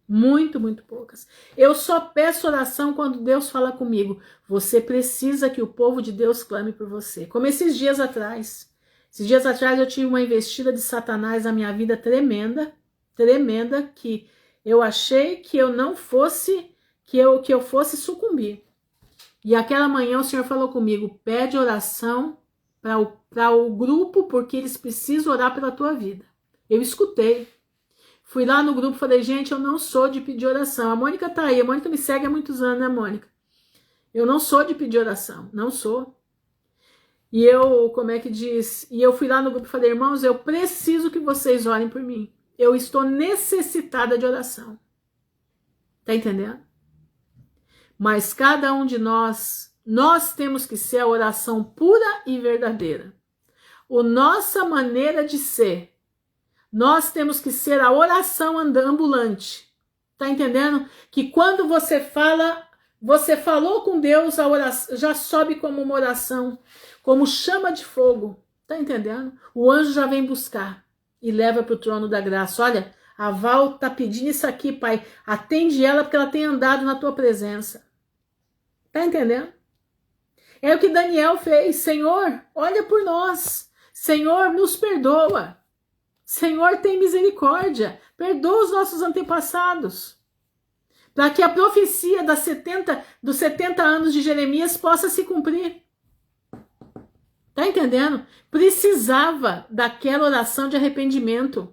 Muito poucas. Eu só peço oração quando Deus fala comigo. Você precisa que o povo de Deus clame por você. Como esses dias atrás. Esses dias atrás eu tive uma investida de Satanás na minha vida tremenda, tremenda, que eu achei que eu não fosse, que eu fosse sucumbir. E aquela manhã o Senhor falou comigo, pede oração para o grupo, porque eles precisam orar pela tua vida. Eu escutei. Fui lá no grupo e falei, gente, eu não sou de pedir oração. A Mônica tá aí, a Mônica me segue há muitos anos, né, Mônica? Eu não sou de pedir oração, não sou. E eu, como é que diz? E eu fui lá no grupo e falei, irmãos, eu preciso que vocês orem por mim. Eu estou necessitada de oração. Tá entendendo? Mas cada um de nós temos que ser a oração pura e verdadeira. A nossa maneira de ser, nós temos que ser a oração ambulante. Tá entendendo? Que quando você fala, você falou com Deus, a oração já sobe como uma oração, como chama de fogo. Tá entendendo? O anjo já vem buscar e leva para o trono da graça. Olha, a Val tá pedindo isso aqui, Pai. Atende ela porque ela tem andado na tua presença. Tá entendendo? É o que Daniel fez. Senhor, olha por nós. Senhor, nos perdoa. Senhor, tem misericórdia. Perdoa os nossos antepassados. Para que a profecia dos 70 anos de Jeremias possa se cumprir. Tá entendendo? Precisava daquela oração de arrependimento.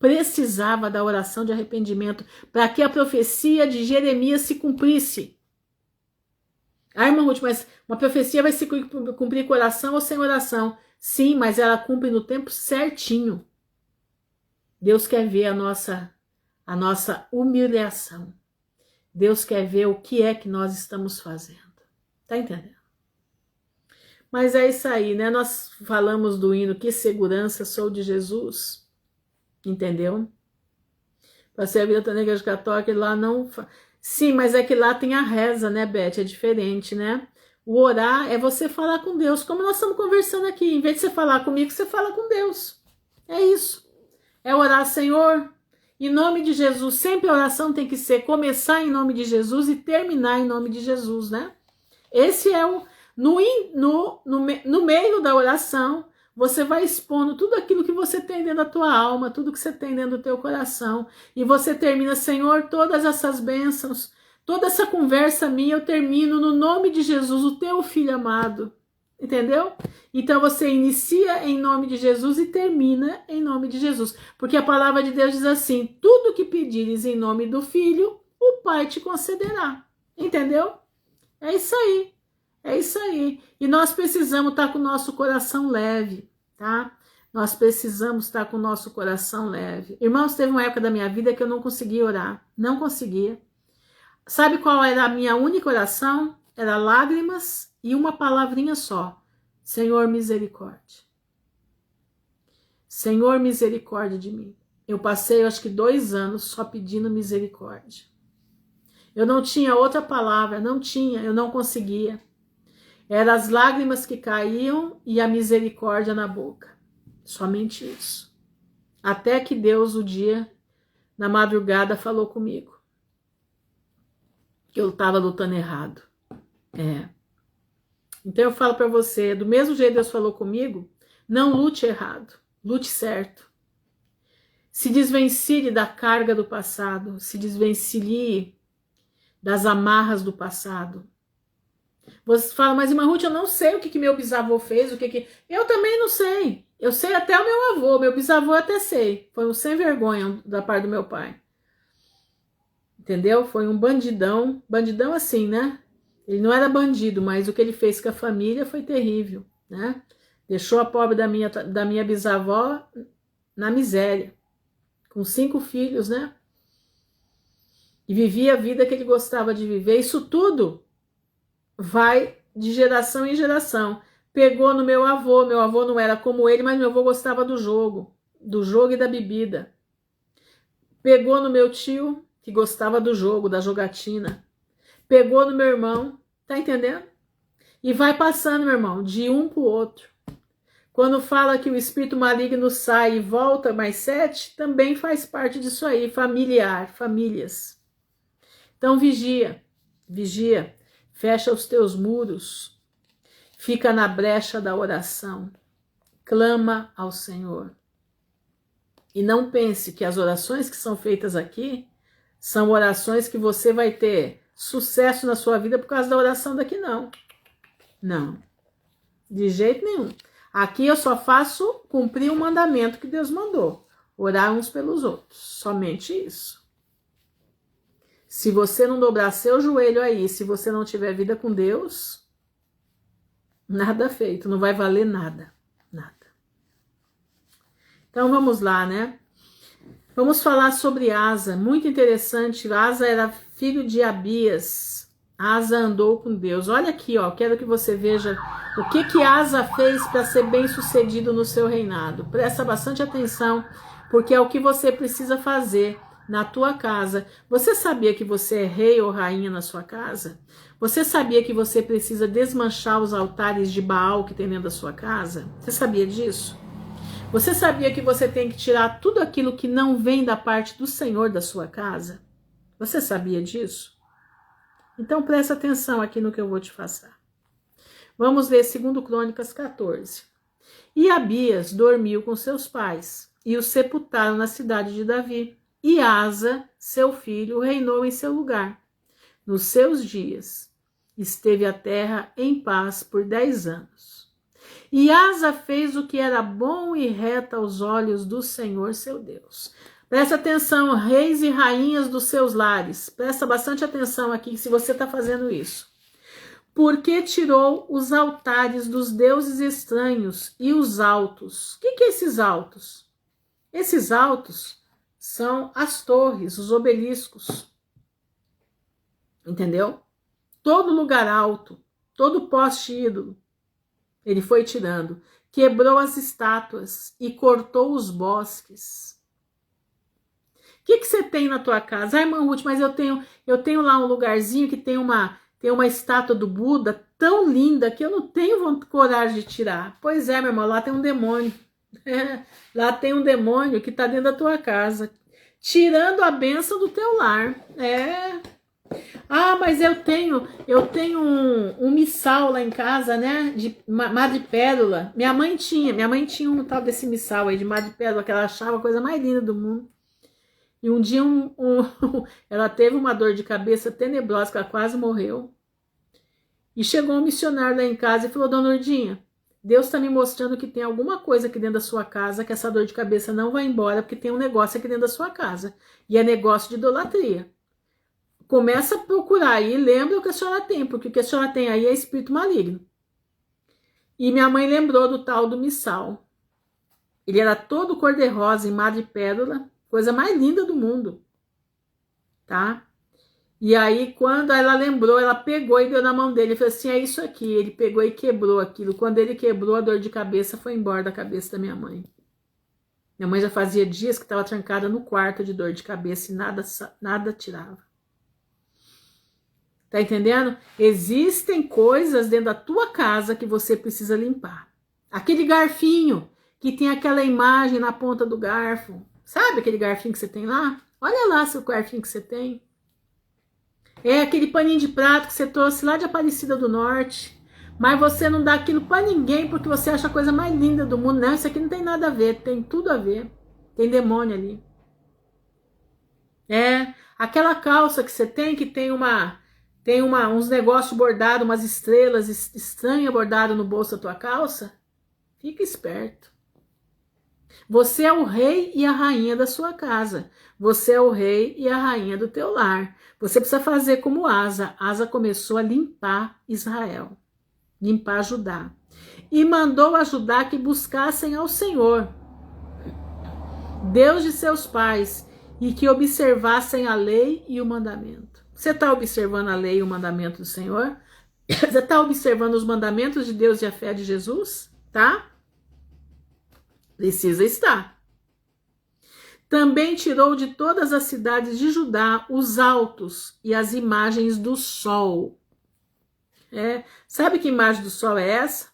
Precisava da oração de arrependimento para que a profecia de Jeremias se cumprisse. Ah, irmã Ruth, mas uma profecia vai se cumprir com oração ou sem oração? Sim, mas ela cumpre no tempo certinho. Deus quer ver a nossa humilhação. Deus quer ver o que é que nós estamos fazendo. Tá entendendo? Mas é isso aí, né? Nós falamos do hino Que Segurança Sou de Jesus. Entendeu? Passei a vida na igreja católica e lá não... Sim, mas é que lá tem a reza, né, Beth? É diferente, né? O orar é você falar com Deus, como nós estamos conversando aqui. Em vez de você falar comigo, você fala com Deus. É isso. É orar, Senhor, em nome de Jesus. Sempre a oração tem que ser começar em nome de Jesus e terminar em nome de Jesus, né? Esse é o... No meio da oração, você vai expondo tudo aquilo que você tem dentro da tua alma, tudo que você tem dentro do teu coração. E você termina, Senhor, todas essas bênçãos, toda essa conversa minha, eu termino no nome de Jesus, o teu filho amado. Entendeu? Então você inicia em nome de Jesus e termina em nome de Jesus. Porque a palavra de Deus diz assim, tudo que pedires em nome do Filho, o Pai te concederá. Entendeu? É isso aí. É isso aí. E nós precisamos estar com o nosso coração leve, tá? Nós precisamos estar com o nosso coração leve. Irmãos, teve uma época da minha vida que eu não conseguia orar. Não conseguia. Sabe qual era a minha única oração? Era lágrimas e uma palavrinha só. Senhor, misericórdia. Senhor, misericórdia de mim. Eu passei, acho que 2 anos só pedindo misericórdia. Eu não tinha outra palavra, não tinha, eu não conseguia. Eram as lágrimas que caíam e a misericórdia na boca. Somente isso. Até que Deus, o dia, na madrugada, falou comigo. Que eu estava lutando errado. Então eu falo para você, do mesmo jeito que Deus falou comigo, não lute errado, lute certo. Se desvencilhe da carga do passado, se desvencilhe das amarras do passado. Você fala, mas irmã Ruth, eu não sei o que meu bisavô fez, Eu também não sei. Eu sei até o meu avô, meu bisavô até sei. Foi um sem vergonha da parte do meu pai. Entendeu? Foi um bandidão, bandidão assim, né? Ele não era bandido, mas o que ele fez com a família foi terrível, né? Deixou a pobre da minha bisavó na miséria, com 5 filhos, né? E vivia a vida que ele gostava de viver. Isso tudo vai de geração em geração. Pegou no meu avô não era como ele, mas meu avô gostava do jogo e da bebida. Pegou no meu tio, que gostava do jogo, da jogatina. Pegou no meu irmão, tá entendendo? E vai passando, meu irmão, de um pro outro. Quando fala que o espírito maligno sai e volta mais 7, também faz parte disso aí, familiar, famílias. Então vigia, vigia, fecha os teus muros, fica na brecha da oração, clama ao Senhor. E não pense que as orações que são feitas aqui são orações que você vai ter sucesso na sua vida por causa da oração daqui, não. Não, de jeito nenhum. Aqui eu só faço cumprir o mandamento que Deus mandou, orar uns pelos outros, somente isso. Se você não dobrar seu joelho aí, se você não tiver vida com Deus, nada feito, não vai valer nada, nada. Então vamos lá, né? Vamos falar sobre Asa, muito interessante. Asa era filho de Abias. Asa andou com Deus. Olha aqui, ó, quero que você veja o que Asa fez para ser bem sucedido no seu reinado. Presta bastante atenção, porque é o que você precisa fazer na tua casa. Você sabia que você é rei ou rainha na sua casa? Você sabia que você precisa desmanchar os altares de Baal que tem dentro da sua casa? Você sabia disso? Você sabia que você tem que tirar tudo aquilo que não vem da parte do Senhor da sua casa? Você sabia disso? Então presta atenção aqui no que eu vou te passar. Vamos ler 2 Crônicas 14. E Abias dormiu com seus pais, e o sepultaram na cidade de Davi. E Asa, seu filho, reinou em seu lugar. Nos seus dias, esteve a terra em paz por 10 anos. E Asa fez o que era bom e reto aos olhos do Senhor seu Deus. Presta atenção, reis e rainhas dos seus lares. Presta bastante atenção aqui se você está fazendo isso. Porque tirou os altares dos deuses estranhos e os altos. O que é esses altos? Esses altos são as torres, os obeliscos. Entendeu? Todo lugar alto, todo poste ídolo. Ele foi tirando, quebrou as estátuas e cortou os bosques. O que você tem na tua casa? Ai, irmã Ruth, mas eu tenho lá um lugarzinho que tem uma estátua do Buda tão linda que eu não tenho coragem de tirar. Pois é, meu irmão, lá tem um demônio. Lá tem um demônio que está dentro da tua casa, tirando a bênção do teu lar. Ah, mas eu tenho um missal lá em casa, né, de madrepérola. Minha mãe tinha um tal desse missal aí de madrepérola que ela achava a coisa mais linda do mundo. E um dia ela teve uma dor de cabeça tenebrosa, que ela quase morreu. E chegou um missionário lá em casa e falou: Dona Urdinha, Deus está me mostrando que tem alguma coisa aqui dentro da sua casa, que essa dor de cabeça não vai embora, porque tem um negócio aqui dentro da sua casa. E é negócio de idolatria. Começa a procurar aí, lembra o que a senhora tem, porque o que a senhora tem aí é espírito maligno. E minha mãe lembrou do tal do missal. Ele era todo cor-de-rosa em madrepérola, coisa mais linda do mundo, tá? E aí, quando ela lembrou, ela pegou e deu na mão dele, e falou assim, é isso aqui. Ele pegou e quebrou aquilo. Quando ele quebrou, a dor de cabeça foi embora da cabeça da minha mãe. Minha mãe já fazia dias que estava trancada no quarto de dor de cabeça e nada tirava. Tá entendendo? Existem coisas dentro da tua casa que você precisa limpar. Aquele garfinho que tem aquela imagem na ponta do garfo. Sabe aquele garfinho que você tem lá? Olha lá seu garfinho que você tem. É aquele paninho de prato que você trouxe lá de Aparecida do Norte. Mas você não dá aquilo para ninguém porque você acha a coisa mais linda do mundo. Não, isso aqui não tem nada a ver, tem tudo a ver. Tem demônio ali. Aquela calça que você tem, que tem uns negócios bordados, umas estrelas estranhas bordadas no bolso da tua calça. Fica esperto. Você é o rei e a rainha da sua casa. Você é o rei e a rainha do teu lar. Você precisa fazer como Asa. Asa começou a limpar Israel, limpar Judá. E mandou a Judá que buscassem ao Senhor, Deus de seus pais, e que observassem a lei e o mandamento. Você está observando a lei e o mandamento do Senhor? Você está observando os mandamentos de Deus e a fé de Jesus? Tá? Precisa estar. Também tirou de todas as cidades de Judá os altos e as imagens do sol. Sabe que imagem do sol é essa?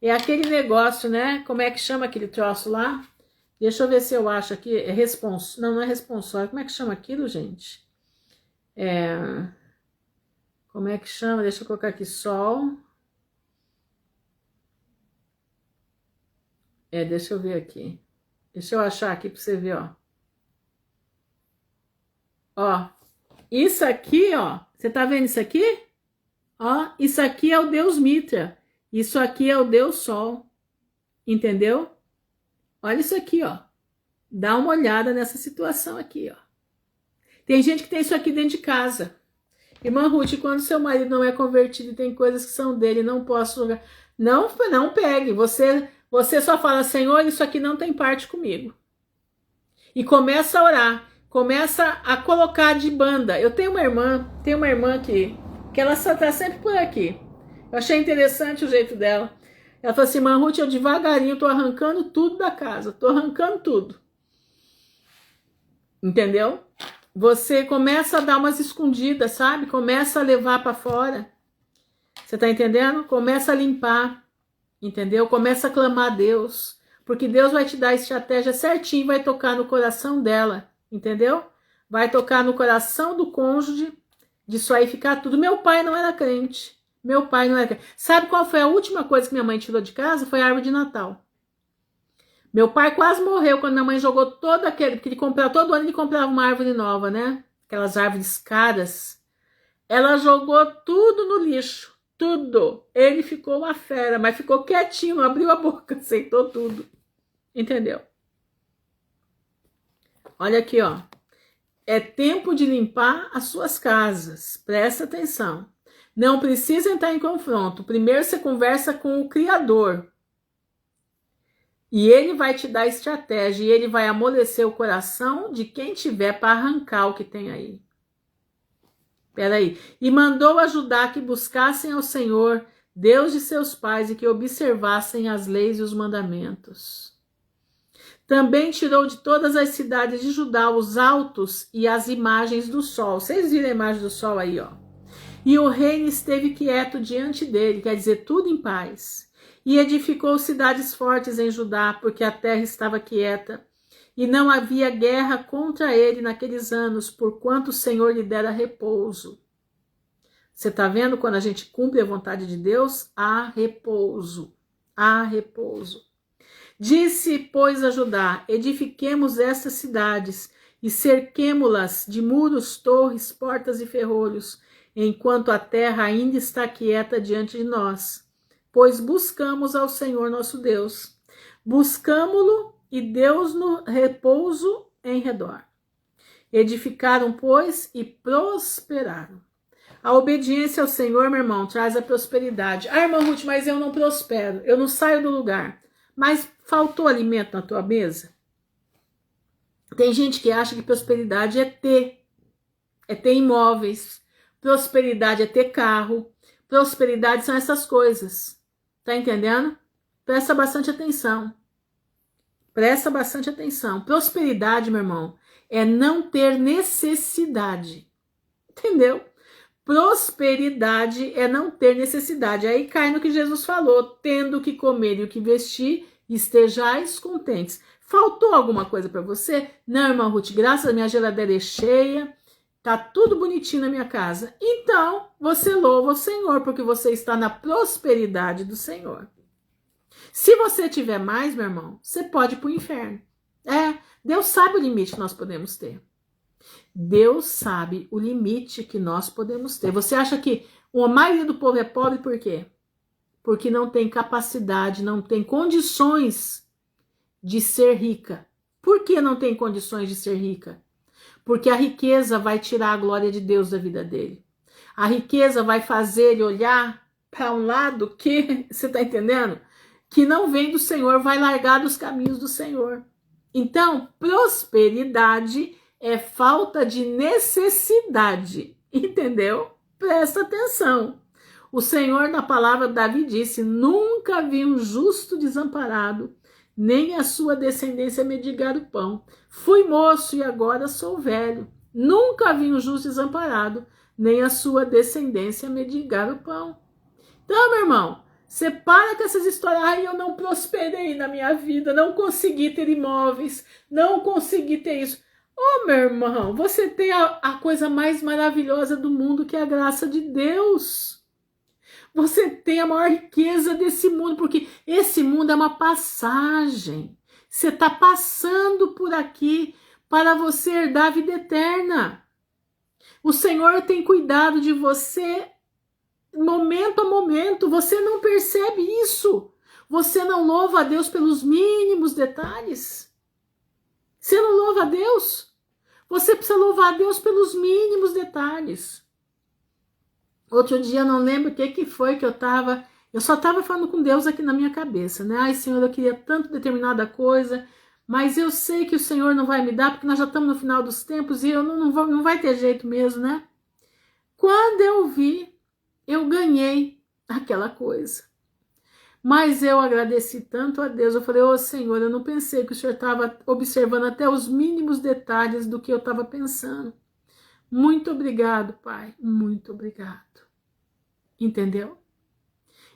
É aquele negócio, né? Como é que chama aquele troço lá? Deixa eu ver se eu acho aqui. Não é responsório. Como é que chama aquilo, gente? Como é que chama? Deixa eu colocar aqui sol. Deixa eu ver aqui. Deixa eu achar aqui para você ver, ó. Ó, isso aqui, ó. Você tá vendo isso aqui? Ó, isso aqui é o Deus Mitra. Isso aqui é o Deus Sol. Entendeu? Olha isso aqui, ó. Dá uma olhada nessa situação aqui, ó. Tem gente que tem isso aqui dentro de casa. Irmã Ruth, quando seu marido não é convertido e tem coisas que são dele, não posso jogar. Não pegue. Você só fala, Senhor, isso aqui não tem parte comigo. E começa a orar. Começa a colocar de banda. Eu tenho uma irmã que ela só tá sempre por aqui. Eu achei interessante o jeito dela. Ela falou assim, irmã Ruth, eu devagarinho tô arrancando tudo da casa. Tô arrancando tudo. Entendeu? Você começa a dar umas escondidas, sabe? Começa a levar para fora. Você tá entendendo? Começa a limpar. Entendeu? Começa a clamar a Deus. Porque Deus vai te dar a estratégia certinho, vai tocar no coração dela. Entendeu? Vai tocar no coração do cônjuge, disso aí ficar tudo. Meu pai não era crente. Meu pai não era crente. Sabe qual foi a última coisa que minha mãe tirou de casa? Foi a árvore de Natal. Meu pai quase morreu quando minha mãe jogou todo aquele... Porque todo ano ele comprava uma árvore nova, né? Aquelas árvores caras. Ela jogou tudo no lixo. Tudo. Ele ficou uma fera, mas ficou quietinho, não abriu a boca, aceitou tudo. Entendeu? Olha aqui, ó. É tempo de limpar as suas casas. Presta atenção. Não precisa entrar em confronto. Primeiro você conversa com o Criador. E ele vai te dar estratégia. E ele vai amolecer o coração de quem tiver para arrancar o que tem aí. Peraí. E mandou ajudar que buscassem ao Senhor, Deus de seus pais, e que observassem as leis e os mandamentos. Também tirou de todas as cidades de Judá os altos e as imagens do sol. Vocês viram a imagem do sol aí, ó. E o reino esteve quieto diante dele, quer dizer, tudo em paz. E edificou cidades fortes em Judá, porque a terra estava quieta. E não havia guerra contra ele naqueles anos, porquanto o Senhor lhe dera repouso. Você está vendo quando a gente cumpre a vontade de Deus? Há repouso. Há repouso. Disse, pois, a Judá, edifiquemos estas cidades e cerquemo-las de muros, torres, portas e ferrolhos, enquanto a terra ainda está quieta diante de nós, pois buscamos ao Senhor nosso Deus. Buscamo-lo e deu-nos repouso em redor. Edificaram, pois, e prosperaram. A obediência ao Senhor, meu irmão, traz a prosperidade. Ah, irmã Ruth, mas eu não prospero, eu não saio do lugar. Mas faltou alimento na tua mesa? Tem gente que acha que prosperidade é ter imóveis, prosperidade é ter carro, prosperidade são essas coisas. Tá entendendo? Presta bastante atenção. Presta bastante atenção. Prosperidade, meu irmão, é não ter necessidade. Entendeu? Prosperidade é não ter necessidade. Aí cai no que Jesus falou: tendo o que comer e o que vestir, estejais contentes. Faltou alguma coisa para você? Não, irmã Ruth, graças a minha geladeira é cheia, Tá tudo bonitinho na minha casa. Então, você louva o Senhor, porque você está na prosperidade do Senhor. Se você tiver mais, meu irmão, você pode ir para o inferno. Deus sabe o limite que nós podemos ter. Deus sabe o limite que nós podemos ter. Você acha que a maioria do povo é pobre por quê? Porque não tem capacidade, não tem condições de ser rica. Por que não tem condições de ser rica? Porque a riqueza vai tirar a glória de Deus da vida dele. A riqueza vai fazer ele olhar para um lado que, você está entendendo? Que não vem do Senhor, vai largar dos caminhos do Senhor. Então, prosperidade é falta de necessidade, entendeu? Presta atenção. O Senhor, na palavra de Davi, disse: nunca vi um justo desamparado, nem a sua descendência mendigar o pão. Fui moço e agora sou velho. Nunca vi um justo desamparado, nem a sua descendência mendigar o pão. Então, meu irmão, você para com essas histórias. Ai, eu não prosperei na minha vida, não consegui ter imóveis, não consegui ter isso. Ô, meu irmão, você tem a coisa mais maravilhosa do mundo, que é a graça de Deus. Você tem a maior riqueza desse mundo, porque esse mundo é uma passagem. Você está passando por aqui para você herdar a vida eterna. O Senhor tem cuidado de você momento a momento. Você não percebe isso. Você não louva a Deus pelos mínimos detalhes. Você não louva a Deus? Você precisa louvar a Deus pelos mínimos detalhes. Outro dia, eu não lembro o que foi que eu só estava falando com Deus aqui na minha cabeça, né? Ai, Senhor, eu queria tanto determinada coisa, mas eu sei que o Senhor não vai me dar, porque nós já estamos no final dos tempos e eu não vai ter jeito mesmo, né? Quando eu vi, eu ganhei aquela coisa. Mas eu agradeci tanto a Deus, eu falei: ô Senhor, eu não pensei que o Senhor estava observando até os mínimos detalhes do que eu estava pensando. Muito obrigado, Pai, muito obrigado. Entendeu?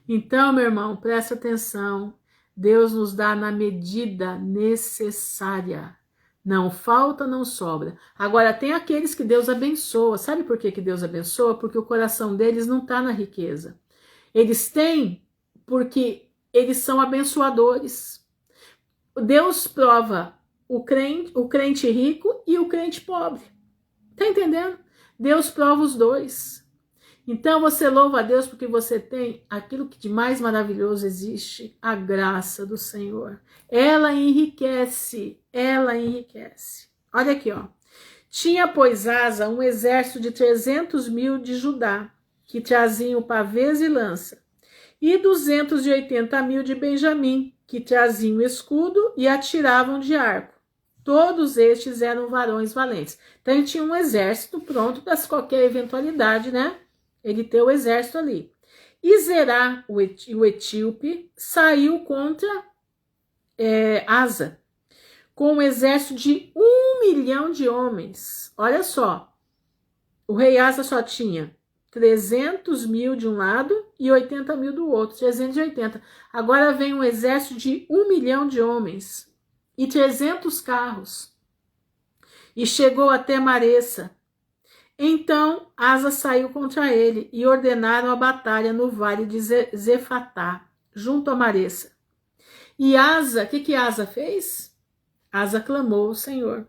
Então, meu irmão, presta atenção. Deus nos dá na medida necessária. Não falta, não sobra. Agora, tem aqueles que Deus abençoa. Sabe por que Deus abençoa? Porque o coração deles não está na riqueza. Eles têm porque eles são abençoadores. Deus prova o crente rico e o crente pobre. Tá entendendo? Deus prova os dois. Então você louva a Deus porque você tem aquilo que de mais maravilhoso existe, a graça do Senhor. Ela enriquece, ela enriquece. Olha aqui, ó. Tinha, pois, Asa um exército de 300.000 de Judá, que traziam pavês e lança, e 280.000 de Benjamim, que traziam escudo e atiravam de arco. Todos estes eram varões valentes. Então ele tinha um exército pronto para qualquer eventualidade, né? Ele tem o exército ali. E Zerá, o etíope, saiu contra Asa, com um exército de 1 milhão de homens. Olha só, o rei Asa só tinha 300.000 de um lado e 80.000 do outro, 380. Agora vem um exército de 1 milhão de homens e 300 carros. E chegou até Maressa. Então Asa saiu contra ele e ordenaram a batalha no vale de Zefatá, junto a Maressa. E Asa, o que Asa fez? Asa clamou ao Senhor,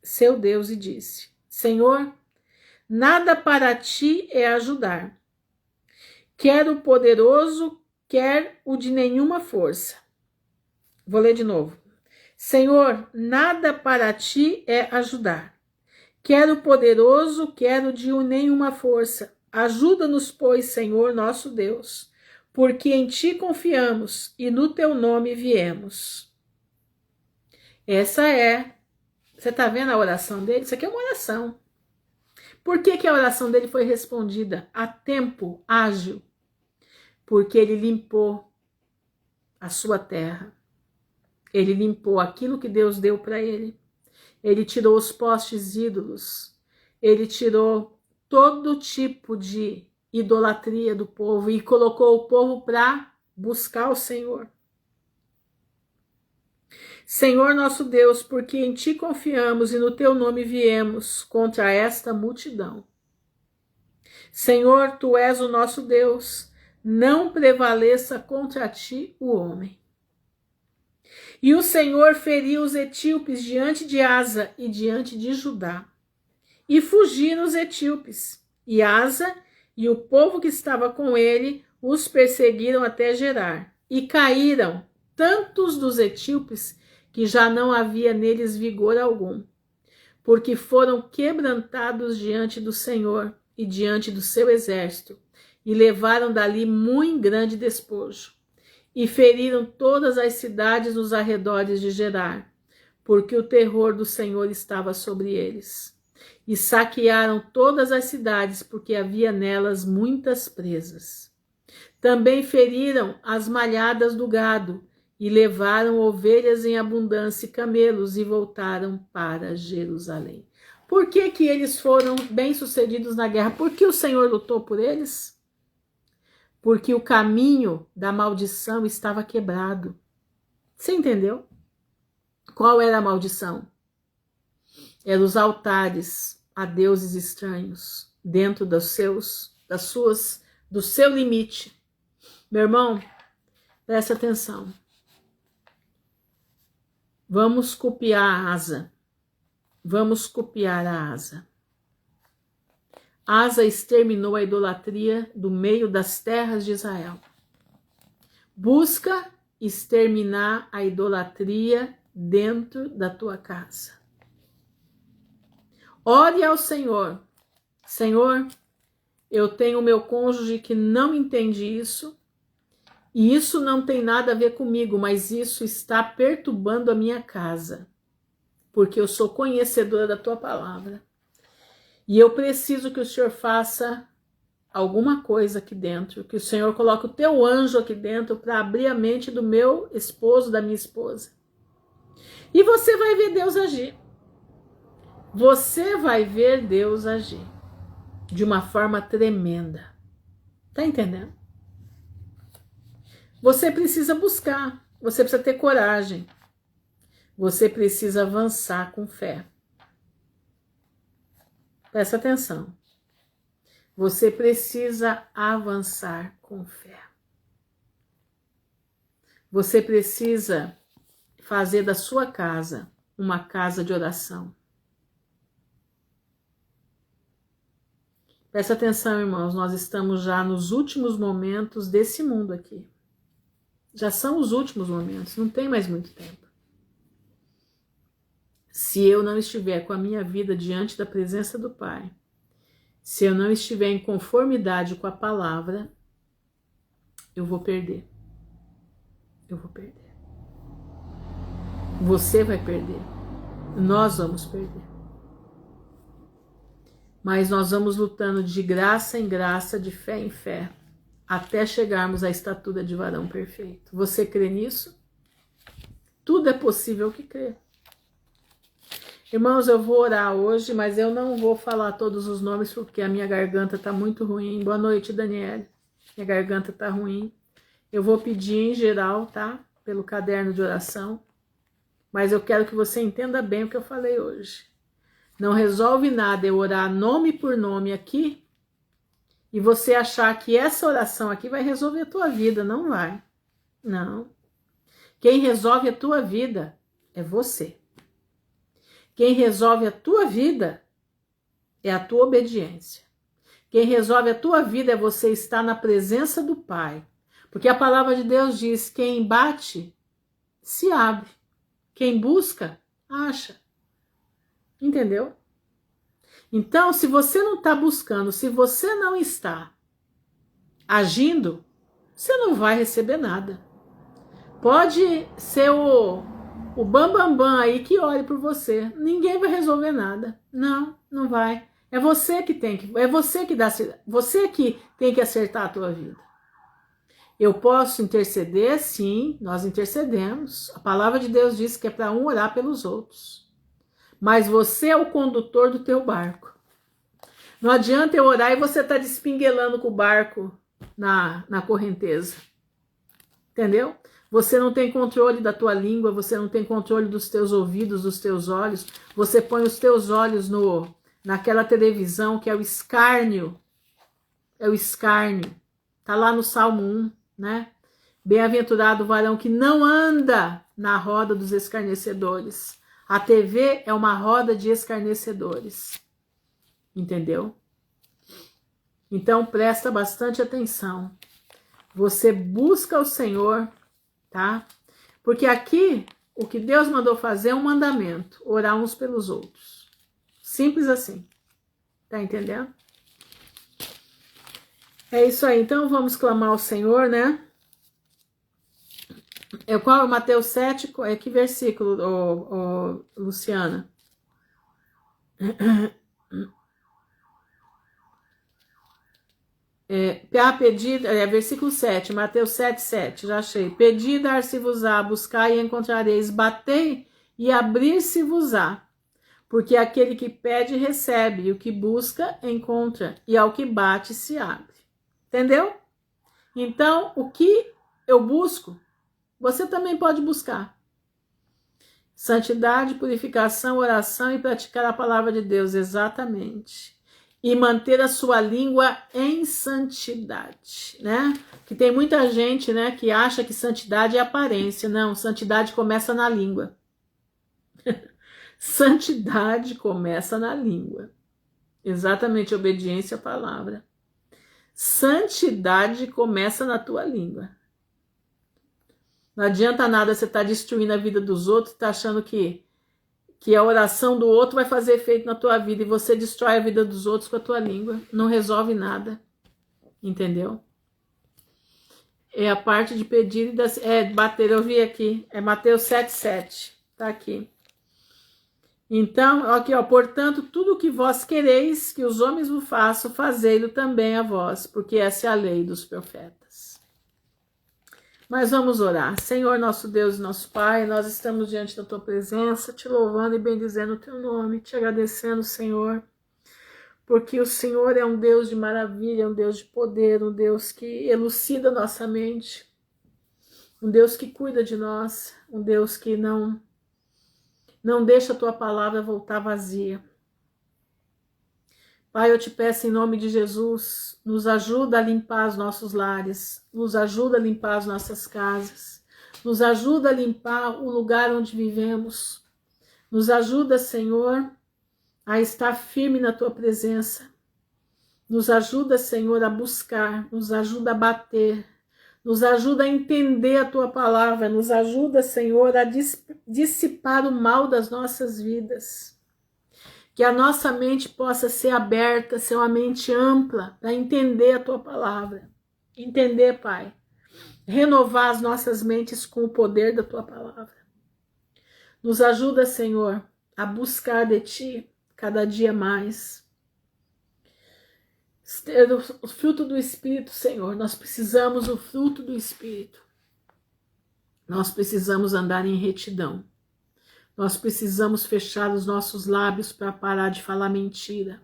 seu Deus, e disse: Senhor, nada para ti é ajudar, quer o poderoso, quer o de nenhuma força. Vou ler de novo. Senhor, nada para ti é ajudar, quer o poderoso, quer o de nenhuma força. Ajuda-nos, pois, Senhor, nosso Deus, porque em ti confiamos e no teu nome viemos. Essa é, você está vendo a oração dele? Isso aqui é uma oração. Por que a oração dele foi respondida a tempo ágil? Porque ele limpou a sua terra. Ele limpou aquilo que Deus deu para ele. Ele tirou os postes ídolos. Ele tirou todo tipo de idolatria do povo e colocou o povo para buscar o Senhor. Senhor nosso Deus, porque em ti confiamos e no teu nome viemos contra esta multidão. Senhor, tu és o nosso Deus, não prevaleça contra ti o homem. E o Senhor feriu os etíopes diante de Asa e diante de Judá. E fugiram os etíopes, e Asa e o povo que estava com ele os perseguiram até Gerar. E caíram tantos dos etíopes que já não havia neles vigor algum, porque foram quebrantados diante do Senhor e diante do seu exército, e levaram dali muito grande despojo, e feriram todas as cidades nos arredores de Gerar, porque o terror do Senhor estava sobre eles. E saquearam todas as cidades, porque havia nelas muitas presas. Também feriram as malhadas do gado, e levaram ovelhas em abundância e camelos, e voltaram para Jerusalém. Por que que eles foram bem-sucedidos na guerra? Porque o Senhor lutou por eles? Porque o caminho da maldição estava quebrado. Você entendeu? Qual era a maldição? Eram os altares a deuses estranhos, dentro do seu limite. Meu irmão, presta atenção. Vamos copiar a Asa. Vamos copiar a Asa. Asa exterminou a idolatria do meio das terras de Israel. Busca exterminar a idolatria dentro da tua casa. Ore ao Senhor. Senhor, eu tenho meu cônjuge que não entende isso, e isso não tem nada a ver comigo, mas isso está perturbando a minha casa, porque eu sou conhecedora da tua palavra. E eu preciso que o Senhor faça alguma coisa aqui dentro, que o Senhor coloque o teu anjo aqui dentro para abrir a mente do meu esposo, da minha esposa. E você vai ver Deus agir. Você vai ver Deus agir de uma forma tremenda. Tá entendendo? Você precisa buscar, você precisa ter coragem. Você precisa avançar com fé. Presta atenção. Você precisa avançar com fé. Você precisa fazer da sua casa uma casa de oração. Presta atenção, irmãos, nós estamos já nos últimos momentos desse mundo aqui. Já são os últimos momentos, não tem mais muito tempo. Se eu não estiver com a minha vida diante da presença do Pai, se eu não estiver em conformidade com a palavra, eu vou perder. Eu vou perder. Você vai perder. Nós vamos perder. Mas nós vamos lutando de graça em graça, de fé em fé, até chegarmos à estatura de varão perfeito. Você crê nisso? Tudo é possível que crê. Irmãos, eu vou orar hoje, mas eu não vou falar todos os nomes porque a minha garganta está muito ruim. Boa noite, Daniele. Minha garganta está ruim. Eu vou pedir em geral, tá? Pelo caderno de oração. Mas eu quero que você entenda bem o que eu falei hoje. Não resolve nada eu orar nome por nome aqui e você achar que essa oração aqui vai resolver a tua vida. Não vai. Não. Quem resolve a tua vida é você. Quem resolve a tua vida é a tua obediência. Quem resolve a tua vida é você estar na presença do Pai. Porque a palavra de Deus diz, quem bate, se abre. Quem busca, acha. Entendeu? Então, se você não está buscando, se você não está agindo, você não vai receber nada. Pode ser o bambambam aí que ore por você. Ninguém vai resolver nada. Não, não vai. É você que tem que, você que tem que acertar a tua vida. Eu posso interceder? Sim, nós intercedemos. A palavra de Deus diz que é para um orar pelos outros. Mas você é o condutor do teu barco. Não adianta eu orar e você tá despinguelando com o barco na correnteza. Entendeu? Você não tem controle da tua língua, você não tem controle dos teus ouvidos, dos teus olhos. Você põe os teus olhos naquela televisão que é o escárnio. É o escárnio. Tá lá no Salmo 1, né? Bem-aventurado o varão que não anda na roda dos escarnecedores. A TV é uma roda de escarnecedores. Entendeu? Então presta bastante atenção. Você busca o Senhor, tá? Porque aqui o que Deus mandou fazer é um mandamento, orar uns pelos outros. Simples assim. Tá entendendo? É isso aí. Então vamos clamar ao Senhor, né? Qual é o Mateus 7? Que versículo, Luciana? Versículo 7, Mateus 7, 7, já achei. Pedi, dar-se-vos-á, buscai e encontrareis, batei e abrir-se-vos-á. Porque aquele que pede, recebe, e o que busca, encontra, e ao que bate, se abre. Entendeu? Então, o que eu busco, você também pode buscar. Santidade, purificação, oração e praticar a palavra de Deus, exatamente. E manter a sua língua em santidade, né? Que tem muita gente, né, que acha que santidade é aparência. Não, santidade começa na língua. Santidade começa na língua. Exatamente, obediência à palavra. Santidade começa na tua língua. Não adianta nada você estar destruindo a vida dos outros, tá achando que a oração do outro vai fazer efeito na tua vida e você destrói a vida dos outros com a tua língua. Não resolve nada. Entendeu? É a parte de pedir e bater, eu vi aqui. É Mateus 7,7. Tá aqui. Então, aqui, ó. Portanto, tudo o que vós quereis que os homens vos façam, fazei-lo também a vós, porque essa é a lei dos profetas. Mas vamos orar. Senhor, nosso Deus e nosso Pai, nós estamos diante da Tua presença, te louvando e bendizendo o Teu nome, te agradecendo, Senhor, porque o Senhor é um Deus de maravilha, um Deus de poder, um Deus que elucida nossa mente, um Deus que cuida de nós, um Deus que não deixa a Tua palavra voltar vazia. Pai, eu te peço em nome de Jesus, nos ajuda a limpar os nossos lares, nos ajuda a limpar as nossas casas, nos ajuda a limpar o lugar onde vivemos, nos ajuda, Senhor, a estar firme na Tua presença, nos ajuda, Senhor, a buscar, nos ajuda a bater, nos ajuda a entender a Tua palavra, nos ajuda, Senhor, a dissipar o mal das nossas vidas. Que a nossa mente possa ser aberta, ser uma mente ampla, para entender a Tua palavra. Entender, Pai. Renovar as nossas mentes com o poder da Tua palavra. Nos ajuda, Senhor, a buscar de Ti cada dia mais. O fruto do Espírito, Senhor. Nós precisamos do fruto do Espírito. Nós precisamos andar em retidão. Nós precisamos fechar os nossos lábios para parar de falar mentira.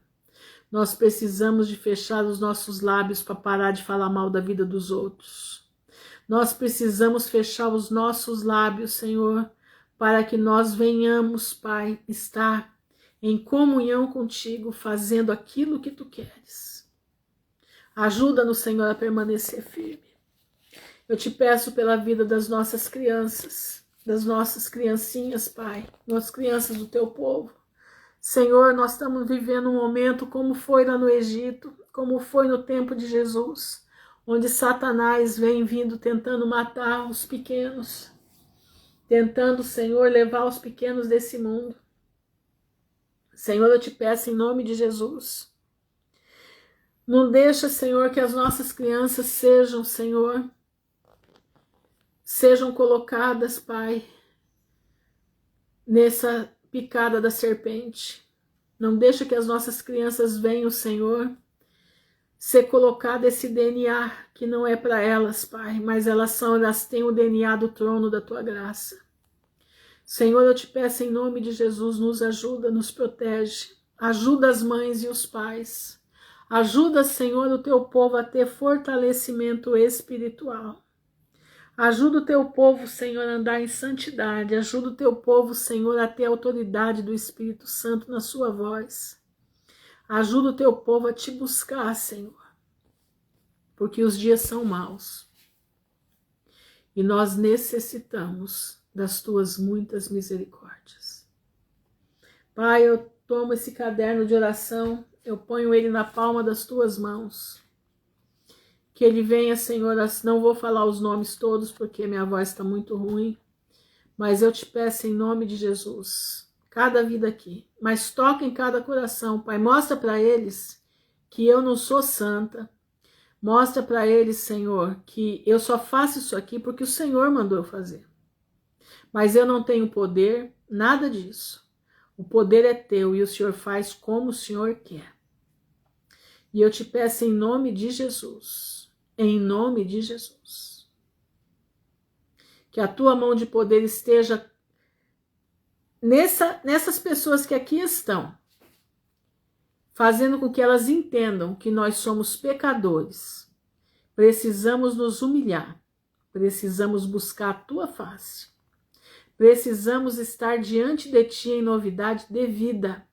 Nós precisamos de fechar os nossos lábios para parar de falar mal da vida dos outros. Nós precisamos fechar os nossos lábios, Senhor, para que nós venhamos, Pai, estar em comunhão contigo, fazendo aquilo que Tu queres. Ajuda-nos, Senhor, a permanecer firme. Eu te peço pela vida das nossas crianças, das nossas criancinhas, Pai, das crianças do Teu povo. Senhor, nós estamos vivendo um momento como foi lá no Egito, como foi no tempo de Jesus, onde Satanás vem vindo tentando matar os pequenos, tentando, Senhor, levar os pequenos desse mundo. Senhor, eu te peço em nome de Jesus, não deixa, Senhor, que as nossas crianças sejam, Senhor, sejam colocadas, Pai, nessa picada da serpente. Não deixa que as nossas crianças venham, Senhor, ser colocado esse DNA que não é para elas, Pai, mas elas têm o DNA do trono da Tua graça. Senhor, eu te peço em nome de Jesus, nos ajuda, nos protege, ajuda as mães e os pais, ajuda, Senhor, o Teu povo a ter fortalecimento espiritual. Ajuda o teu povo, Senhor, a andar em santidade. Ajuda o teu povo, Senhor, a ter a autoridade do Espírito Santo na sua voz. Ajuda o teu povo a te buscar, Senhor, porque os dias são maus. E nós necessitamos das tuas muitas misericórdias. Pai, eu tomo esse caderno de oração, eu ponho ele na palma das tuas mãos. Que ele venha, Senhor, não vou falar os nomes todos porque minha voz está muito ruim, mas eu te peço em nome de Jesus, cada vida aqui, mas toca em cada coração, Pai, mostra para eles que eu não sou santa, mostra para eles, Senhor, que eu só faço isso aqui porque o Senhor mandou eu fazer, mas eu não tenho poder, nada disso, o poder é teu e o Senhor faz como o Senhor quer, e eu te peço em nome de Jesus, em nome de Jesus, que a tua mão de poder esteja nessas pessoas que aqui estão, fazendo com que elas entendam que nós somos pecadores, precisamos nos humilhar, precisamos buscar a tua face, precisamos estar diante de ti em novidade de vida,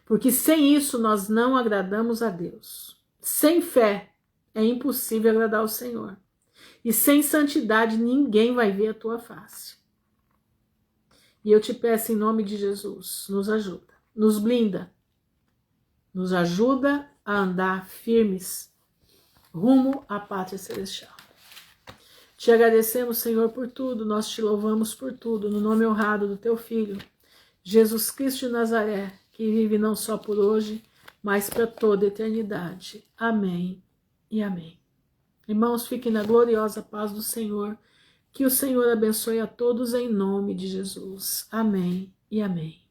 porque sem isso nós não agradamos a Deus. Sem fé é impossível agradar ao Senhor. E sem santidade ninguém vai ver a tua face. E eu te peço em nome de Jesus, nos ajuda, nos blinda, nos ajuda a andar firmes rumo à pátria celestial. Te agradecemos, Senhor, por tudo, nós te louvamos por tudo, no nome honrado do teu Filho, Jesus Cristo de Nazaré, que vive não só por hoje, mas para toda a eternidade. Amém e amém. Irmãos, fiquem na gloriosa paz do Senhor. Que o Senhor abençoe a todos em nome de Jesus. Amém e amém.